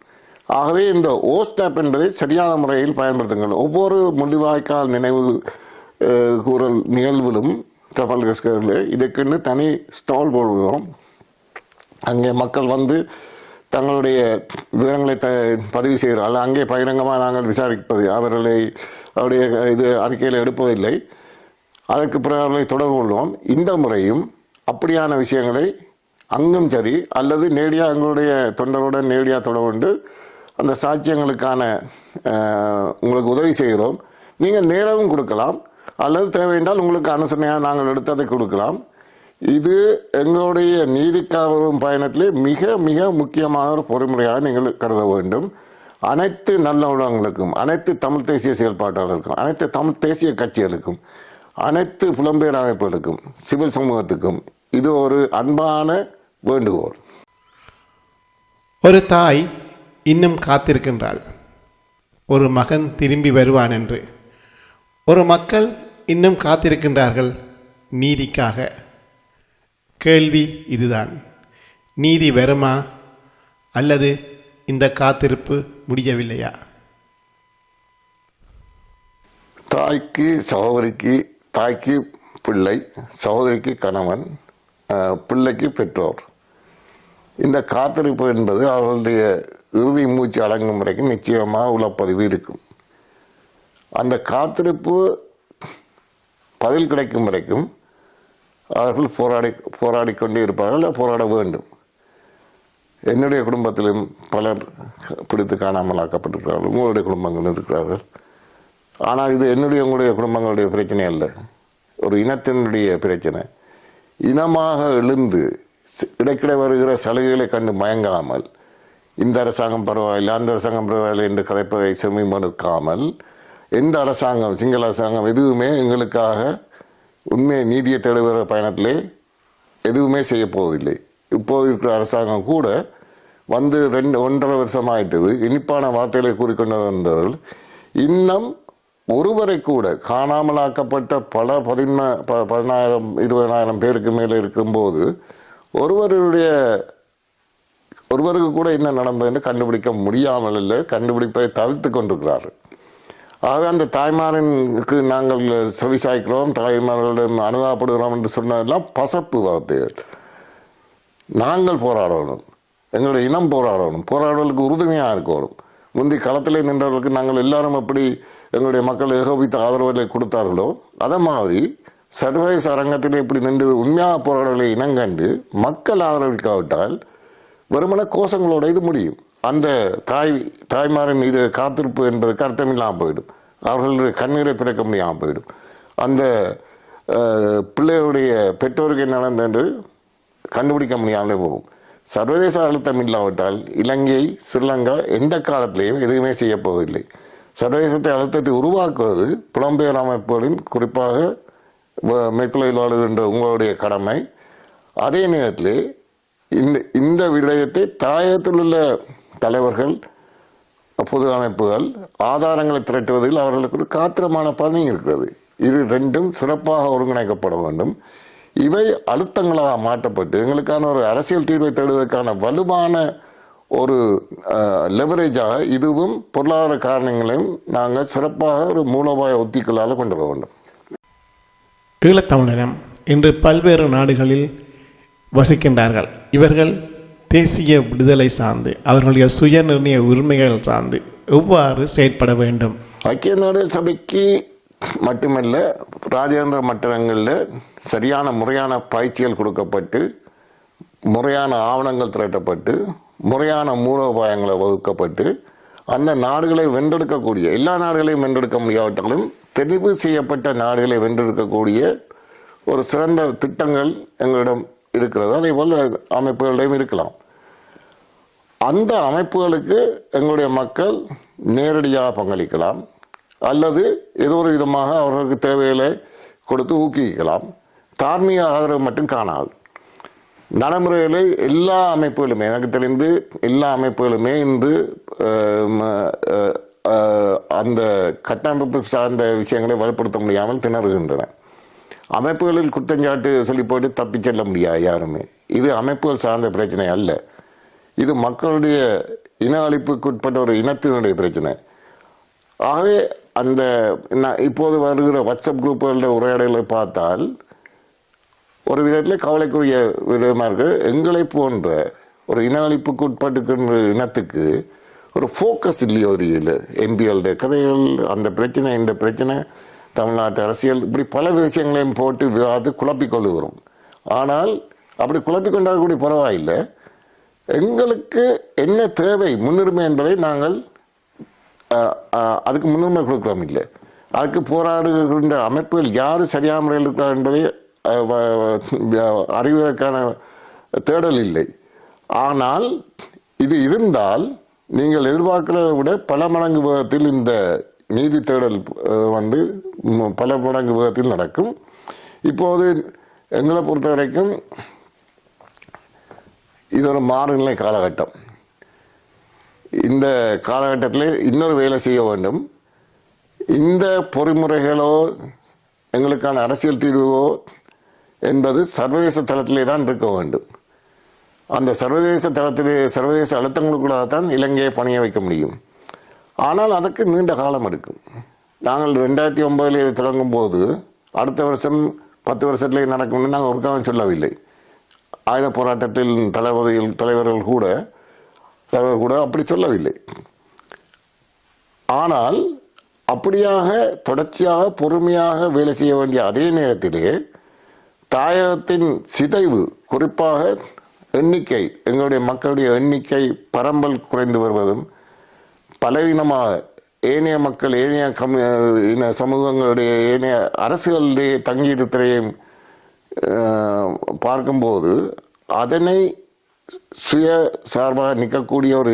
ஆகவே இந்த ஓஸ்டாப் என்பதை சரியான முறையில் பயன்படுத்துங்கள். ஒவ்வொரு முள்ளிவாய்க்கால் நினைவு கூறல் நிகழ்விலும் தபால்கஸ்கரில் இதுக்குன்னு தனி ஸ்டால் போடுகிறோம். அங்கே மக்கள் வந்து தங்களுடைய விவரங்களை பதிவு செய்கிறார்கள். அங்கே பகிரங்கமாக நாங்கள் விசாரிப்பது, அவருடைய இது அறிக்கையில் எடுப்பதில்லை. அதற்கு பிறகு அவர்களை தொடர்பு கொள்வோம். இந்த முறையும் அப்படியான விஷயங்களை அங்கும் சரி அல்லது நேரடியாக எங்களுடைய தொண்டருடன் நேரடியாக தொடர்பு கொண்டு அந்த சாட்சியங்களுக்கான உங்களுக்கு உதவி செய்கிறோம். நீங்கள் நேரவும் கொடுக்கலாம் அல்லது தேவையென்றால் உங்களுக்கு அனுசரணையாக நாங்கள் எடுத்ததை கொடுக்கலாம். இது எங்களுடைய நீதிக்காவலும் பயணத்திலே மிக மிக முக்கியமான ஒரு பொறிமுறையாக நீங்கள் கருத வேண்டும். அனைத்து நல்ல உள்ளவங்களுக்கும், அனைத்து தமிழ் தேசிய செயல்பாட்டாளர்களுக்கும், அனைத்து தமிழ் தேசிய கட்சிகளுக்கும், அனைத்து புலம்பெயர் அமைப்புகளுக்கும், சிவில் சமூகத்துக்கும் இது ஒரு அன்பான வேண்டுகோள். ஒரு தாய் இன்னும் காத்திருக்கின்றாள், ஒரு மகன் திரும்பி வருவான் என்று. ஒரு மக்கள் இன்னும் காத்திருக்கின்றார்கள் நீதிக்காக. கேள்வி இதுதான்: நீதி வருமா அல்லது இந்த காத்திருப்பு முடியவில்லையா? தாய்க்கு சகோதரிக்கு, தாய்க்கு பிள்ளை, சகோதரிக்கு கணவன், பிள்ளைக்கு பெற்றோர். இந்த காத்திருப்பு என்பது அவர்களுடைய இறுதி மூச்சு அடங்கும் வரைக்கும் நிச்சயமாக உளப்பதிவு இருக்கும். அந்த காத்திருப்பு பதில் கிடைக்கும் வரைக்கும் அவர்கள் போராடி கொண்டே இருப்பார்கள், போராட வேண்டும். என்னுடைய குடும்பத்திலும் பலர் பிடித்து காணாமல் ஆக்கப்பட்டிருக்கிறார்கள், உங்களுடைய குடும்பங்கள் இருக்கிறார்கள். ஆனால் இது உங்களுடைய குடும்பங்களுடைய பிரச்சனை அல்ல, ஒரு இனத்தினுடைய பிரச்சனை. இனமாக எழுந்து இடைக்கிட வருகிற சலுகைகளை கண்டு மயங்காமல், இந்த அரசாங்கம் பரவாயில்லை அந்த அரசாங்கம் பரவாயில்லை என்று கதைப்பதை செம்மிமடுக்காமல், எந்த அரசாங்கம், சிங்கள அரசாங்கம் எதுவுமே எங்களுக்காக உண்மை நீதியை தேடுகிற பயணத்திலே எதுவுமே செய்ய போவதில்லை. இப்போது இருக்கிற அரசாங்கம் கூட வந்து 1.5 வருஷம் ஆயிட்டது. இனிப்பான வார்த்தைகளை கூறிக்கொண்டு வந்தவர்கள் இன்னும் ஒருவரை கூட காணாமலாக்கப்பட்ட பல 10,000 20,000 பேருக்கு மேலே இருக்கும்போது ஒருவருக்கு கூட என்ன நடந்தது என்று கண்டுபிடிக்க முடியாமல் இல்லை, கண்டுபிடிப்பை தவிர்த்து கொண்டிருக்கிறார்கள். ஆக அந்த தாய்மாருக்கு நாங்கள் செவிசாய்க்கிறோம், தாய்மார்களிடம் அனுதாபப்படுகிறோம் என்று சொன்னதெல்லாம் பசப்பு வார்த்தைகள். நாங்கள் போராடணும், எங்களுடைய இனம் போராடணும், போராடுவதற்கு உறுதுணையாக இருக்கணும். முந்தி களத்திலே நின்றவர்களுக்கு நாங்கள் எல்லாரும் எப்படி எங்களுடைய மக்கள் ஏகோபித்த ஆதரவுகளை கொடுத்தார்களோ அதை மாதிரி சர்வதேச அரங்கத்திலே இப்படி நின்று உண்மையாக போராடலை இனங்கண்டு மக்கள் ஆதரவிக்காவிட்டால் வெறுமன கோஷங்களோட இது முடியும். அந்த தாய்மாரின் இது காத்திருப்பு என்பதற்கு அர்த்தமில்லாமல் போயிடும், அவர்களுடைய கண்ணீரை துடைக்க முடியாமல் போயிடும். அந்த பிள்ளைகளுடைய பெற்றோருக்கு என்ன நடந்தது என்று கண்டுபிடிக்க முடியாமலே போகும். சர்வதேச அழுத்தம் இல்லாவிட்டால் இலங்கை, ஸ்ரீலங்கா எந்த காலத்திலையும் எதுவுமே செய்யப்போவதில்லை. சர்வதேசத்தை அழுத்தத்தை உருவாக்குவது புலம்பெயர் அமைப்புகளின், குறிப்பாக மேற்குலகில் வாழுகின்ற உங்களுடைய கடமை. அதே நேரத்தில் இந்த விடயத்தை தாயகத்தில் உள்ள தலைவர்கள், பொது அமைப்புகள் ஆதாரங்களை திரட்டுவதில் அவர்களுக்கு ஒரு காத்திரமான பணி இருக்கிறது. இது ரெண்டும் சிறப்பாக ஒருங்கிணைக்கப்பட வேண்டும். இவை அழுத்தங்களாக மாற்றப்பட்டு எங்களுக்கான ஒரு அரசியல் தீர்வை தேடுவதற்கான வலுவான ஒரு லெவரேஜாக இதுவும் பொருளாதார காரணங்களையும் நாங்கள் சிறப்பாக ஒரு மூலோபாய உத்திகளால் கொண்டு வர வேண்டும். ஈழத்தமிழினம் இன்று பல்வேறு நாடுகளில் வசிக்கின்றார்கள். இவர்கள் தேசிய விடுதலை சார்ந்து அவர்களுடைய சுய நிர்ணய உரிமைகள் சார்ந்து எவ்வாறு செயற்பட வேண்டும்? ஐக்கிய நாடுகள் சபைக்கு மட்டுமல்ல, ராஜேந்திர மட்டங்களில் சரியான முறையான பயிற்சிகள் கொடுக்கப்பட்டு, முறையான ஆவணங்கள் திரட்டப்பட்டு, முறையான மூலோபாயங்களை வகுக்கப்பட்டு, அந்த நாடுகளை வென்றெடுக்கக்கூடிய, எல்லா நாடுகளையும் வென்றெடுக்க முடியாவிட்டாலும் தெரிவு செய்யப்பட்ட நாடுகளை வென்றெடுக்கக்கூடிய ஒரு சிறந்த திட்டங்கள் எங்களிடம் இருக்கிறது. அதே போல் அமைப்புகளிடம் இருக்கலாம். அந்த அமைப்புகளுக்கு எங்களுடைய மக்கள் நேரடியாக பங்களிக்கலாம், அல்லது ஏதோ ஒரு விதமாக அவர்களுக்கு தேவைகளை கொடுத்து ஊக்குவிக்கலாம். தார்மீக ஆதரவு மட்டும் காணாது. நடைமுறையில் எல்லா அமைப்புகளுமே, எனக்கு தெரிந்து எல்லா அமைப்புகளுமே இன்று அந்த கட்டமைப்பு சார்ந்த விஷயங்களை வலுப்படுத்த முடியாமல் திணறுகின்றன. அமைப்புகளில் குற்றஞ்சாட்டு சொல்லி போட்டு தப்பி செல்ல முடியாது யாருமே. இது அமைப்புகள் சார்ந்த பிரச்சனை அல்ல. இது மக்களுடைய இன அழிப்புக்குட்பட்ட ஒரு இனத்தினுடைய பிரச்சனை. ஆகவே அந்த இப்போது வருகிற வாட்ஸ்அப் குரூப்புகளோட உரையாடல்களை பார்த்தால் ஒரு விதத்தில் கவலைக்குரிய விதமாக இருக்கு. எங்களை போன்ற ஒரு இன அழிப்புக்கு உட்பட்டுக்கின்ற இனத்துக்கு ஒரு ஃபோக்கஸ் இல்லையோ. ஒரு எம்பிகளுடைய கதைகள், அந்த பிரச்சனை, இந்த பிரச்சனை, தமிழ்நாட்டு அரசியல், இப்படி பல விஷயங்களையும் போட்டு விவாதித்து குழப்பிக்கொண்டு வரும். ஆனால் அப்படி குழப்பிக்கொண்டால் கூட பரவாயில்லை. எங்களுக்கு என்ன தேவை, முன்னுரிமை என்பதை நாங்கள் அதுக்கு முன்னுரிமை கொடுக்கிறோம் இல்லை. அதுக்கு போராடுகின்ற அமைப்புகள் யார் சரியான முறையில் இருக்கிறார் என்பதை அறிவதற்கான தேடல் இல்லை. ஆனால் இது இருந்தால் நீங்கள் எதிர்பார்க்கிறதை விட பல மடங்கு வேகத்தில் இந்த நீதி தேடல் பல மடங்கு வேகத்தில் நடக்கும். இப்போது எங்களை பொறுத்த வரைக்கும் இது ஒரு மாறுநிலை காலகட்டம். இந்த காலகட்டத்தில் இன்னொரு வேலை செய்ய வேண்டும். இந்த பொறிமுறைகளோ எங்களுக்கான அரசியல் தீர்வோ என்பது சர்வதேச தளத்திலே தான் இருக்க வேண்டும். அந்த சர்வதேச தளத்திலே சர்வதேச அழுத்தங்களுக்குள்ளாகத்தான் இலங்கையை பணிய வைக்க முடியும். ஆனால் அதற்கு நீண்ட காலம் எடுக்கும். நாங்கள் 2009 தொடங்கும் போது அடுத்த வருஷம் 10 வருஷத்திலே நடக்கும்னு நாங்கள் ஒரு காலம் சொல்லவில்லை. ஆயுத போராட்டத்தில் தலைவர்கள் கூட அப்படி சொல்லவில்லை. ஆனால் அப்படியாக தொடர்ச்சியாக பொறுமையாக வேலை செய்ய வேண்டிய அதே நேரத்திலே தாயகத்தின் சிதைவு, குறிப்பாக எண்ணிக்கை, எங்களுடைய மக்களுடைய எண்ணிக்கை பரம்பல் குறைந்து வருவதும், பலவீனமாக ஏனைய மக்கள், ஏனைய சமூகங்களுடைய, ஏனைய அரசுகளுடைய தங்கியிருத்தலையும் பார்க்கும்போது அதனை சுய சார்பாக நிற்கக்கூடிய ஒரு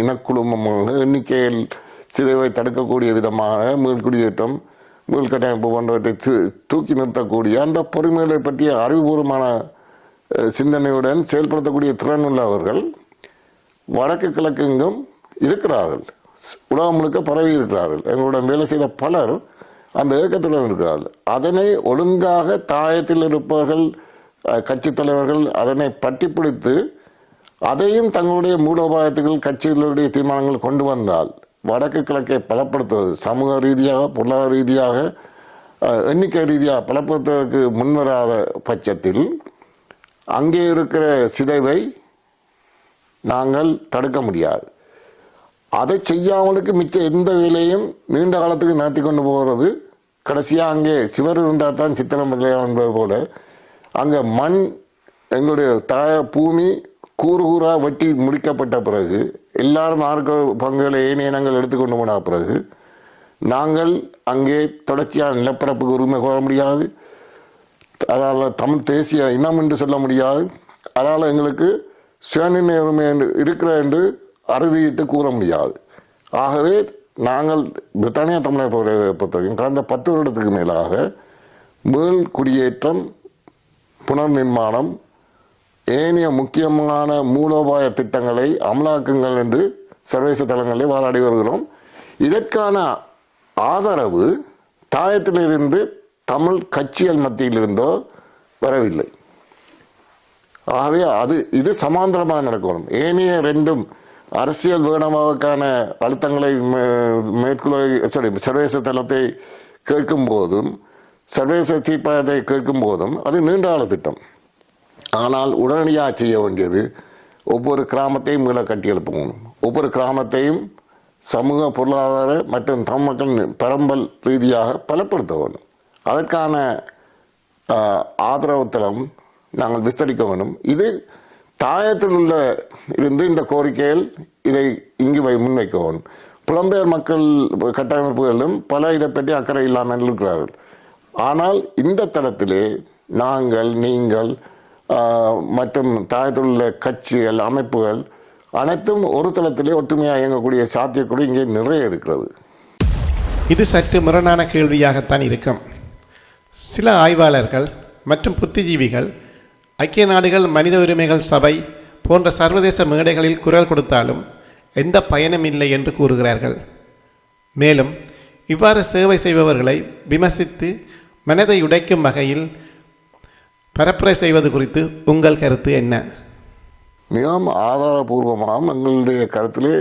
இனக்குழுமமாக, எண்ணிக்கையில் சிதைவை தடுக்கக்கூடிய விதமாக மீள்குடியேற்றம், மீள்கட்டமைப்பு போன்றவற்றை தூக்கி நிறுத்தக்கூடிய அந்த பொறுமைகளை பற்றிய அறிவுபூர்வமான சிந்தனையுடன் செயல்படுத்தக்கூடிய திறன் உள்ளவர்கள் வடக்கு கிழக்கெங்கும் இருக்கிறார்கள். உலகம் முழுக்க பரவி இருக்கிறார்கள். எங்களுடன் வேலை செய்த பலர் அந்த இயக்கத்துடன் இருக்கிறார்கள். அதனை ஒழுங்காக தாயத்தில் இருப்பவர்கள், கட்சி தலைவர்கள் அதனை பட்டி பிடித்து அதையும் தங்களுடைய மூலோபாயத்துகள், கட்சிகளுடைய தீர்மானங்கள் கொண்டு வந்தால் வடக்கு கிழக்கை பலப்படுத்துவது, சமூக ரீதியாக, பொருளாதார ரீதியாக, எண்ணிக்கை ரீதியாக பலப்படுத்துவதற்கு முன்வராத பட்சத்தில் அங்கே இருக்கிற சிதைவை நாங்கள் தடுக்க முடியாது. அதை செய்யாமலுக்கு மிச்ச எந்த வேலையும் நீண்ட காலத்துக்கு நடத்தி கொண்டு போகிறது. கடைசியாக அங்கே சிவர் இருந்தால் தான் சித்திரம் இல்லையா என்பது போல அங்கே மண், எங்களுடைய தாய பூமி கூறு கூறாக வெட்டி முடிக்கப்பட்ட பிறகு, எல்லாரும் ஆர்க்க பங்குகளை ஏனைய இனங்கள் எடுத்துக்கொண்டு போன பிறகு நாங்கள் அங்கே தொடர்ச்சியான நிலப்பரப்புக்கு உரிமை கோர முடியாது. அதால் தமிழ் தேசிய இனம் என்று சொல்ல முடியாது. அதனால் எங்களுக்கு சுயநிர்ணய உரிமை இருக்கிற என்று அறுதியிட்டு கூற முடியாது. ஆகவே நாங்கள் பிரித்தானியா தமிழை பொறுத்தவரைக்கும் கடந்த 10 வருடத்துக்கு மேலாக மீள் குடியேற்றம், புனர் நிர்மாணம், ஏனைய முக்கியமான மூலோபாய திட்டங்களை அமலாக்குங்கள் என்று சர்வதேச தளங்களிலே வாதாடி வருகிறோம். இதற்கான ஆதரவு தாயத்திலிருந்து தமிழ் கட்சிகள் மத்தியிலிருந்தோ வரவில்லை. ஆகவே இது சமாந்தரமாக நடக்கணும். ஏனைய ரெண்டும் அரசியல் வேணமாவுக்கான அழுத்தங்களை சர்வதேச தளத்தை கேட்கும் போதும் சர்வதேச தீர்ப்பாயத்தை கேட்கும் போதும் அது நீண்ட கால திட்டம். ஆனால் உடனடியாக செய்ய வேண்டியது ஒவ்வொரு கிராமத்தையும் மீள கட்டி எழுப்பணும். ஒவ்வொரு கிராமத்தையும் சமூக பொருளாதார மற்றும் தமிழ் மக்கள் பரம்பல் ரீதியாக பலப்படுத்த வேண்டும். அதற்கான ஆதரவு தளம் நாங்கள் விஸ்தரிக்க வேண்டும். இது தாயத்தில் உள்ள இருந்து இந்த கோரிக்கைகள் இதை இங்கு முன்வைக்க வேண்டும். புலம்பெயர் மக்கள் கட்டமைப்புகளிலும் பல இதை பற்றி அக்கறை இல்லாமல் இருக்கிறார்கள். ஆனால் இந்த தளத்திலே நீங்கள் மற்றும் தாயத்தில் உள்ள கட்சிகள் அமைப்புகள் அனைத்தும் ஒரு தளத்திலே ஒற்றுமையாக இயங்கக்கூடிய சாத்தியக்கூட இங்கே நிறைய இருக்கிறது. இது சற்று முரணான கேள்வியாகத்தான் இருக்கும். சில ஆய்வாளர்கள் மற்றும் புத்திஜீவிகள் ஐக்கிய நாடுகள் மனித உரிமைகள் சபை போன்ற சர்வதேச மேடைகளில் குரல் கொடுத்தாலும் எந்த பயனும் இல்லை என்று கூறுகிறார்கள். மேலும் இவ்வாறு சேவை செய்பவர்களை விமர்சித்து மனதை உடைக்கும் வகையில் பரப்புரை செய்வது குறித்து உங்கள் கருத்து என்ன? மிகவும் ஆதாரபூர்வமாக எங்களுடைய கருத்திலே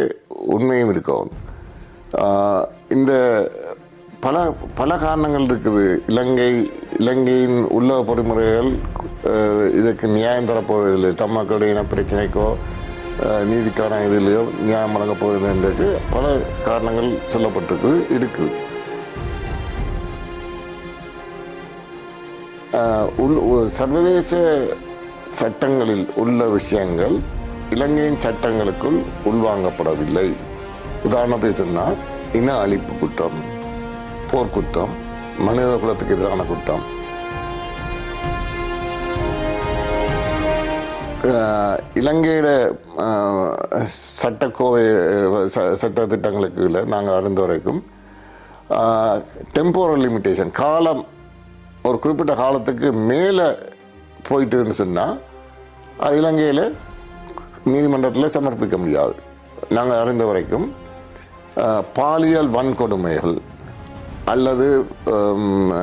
உண்மையும் இருக்கும். இந்த பல காரணங்கள் இருக்குது. இலங்கையின் உள்ள பொறிமுறைகள் இதற்கு நியாயம் தரப்போவதில்லை. தமிழ் மக்களுடைய இனப்பிரச்சனைக்கோ நீதிக்கான இதிலையோ நியாயம் வழங்கப் போவதில்லை என்றதுக்கு பல காரணங்கள் இருக்குது. சர்வதேச சட்டங்களில் உள்ள விஷயங்கள் இலங்கையின் சட்டங்களுக்குள் உள்வாங்கப்படவில்லை. உதாரணத்துக்கு சொன்னால் இன அழிப்பு குற்றம், போர்க்குற்றம், மனித குலத்துக்கு எதிரான குற்றம், இலங்கையில சட்டக்கோவை சட்ட திட்டங்களுக்கு நாங்கள் அறிந்த வரைக்கும் டெம்போரல் லிமிட்டேஷன் காலம் ஒரு குறிப்பிட்ட காலத்துக்கு மேலே போயிட்டுன்னு சொன்னால் அது இலங்கையில் நீதிமன்றத்தில் சமர்ப்பிக்க முடியாது. நாங்கள் அறிந்த வரைக்கும் பாலியல் வன்கொடுமைகள் அல்லது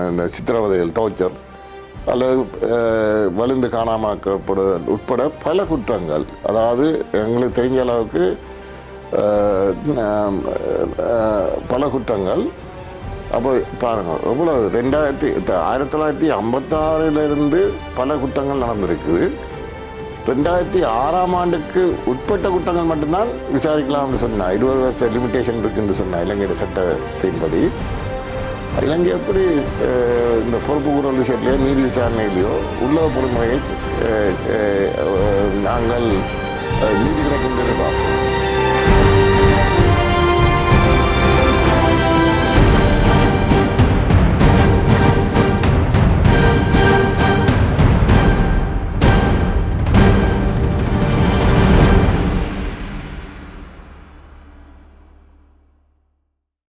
இந்த சித்திரவதைகள், டார்ச்சர் அல்லது வலிந்து காணாமப்படுதல் உட்பட பல குற்றங்கள், அதாவது எங்களுக்கு தெரிஞ்ச அளவுக்கு பல குற்றங்கள். அப்போ பாருங்கள் எவ்வளோ 1956 பல குற்றங்கள் நடந்திருக்குது. 2006 ஆண்டுக்கு உட்பட்ட குற்றங்கள் மட்டும்தான் விசாரிக்கலாம்னு சொன்னால் 20 வருஷ லிமிட்டேஷன் இருக்குன்னு சொன்னால் இலங்கையோட சட்டத்தின்படி இலங்கை எப்படி இந்த பொறுப்பு கூறல் விஷயத்திலேயோ நீதி விசாரணையிலையோ உள்ள பொறுமுறையை நாங்கள் நீதி கிடைக்கின்றது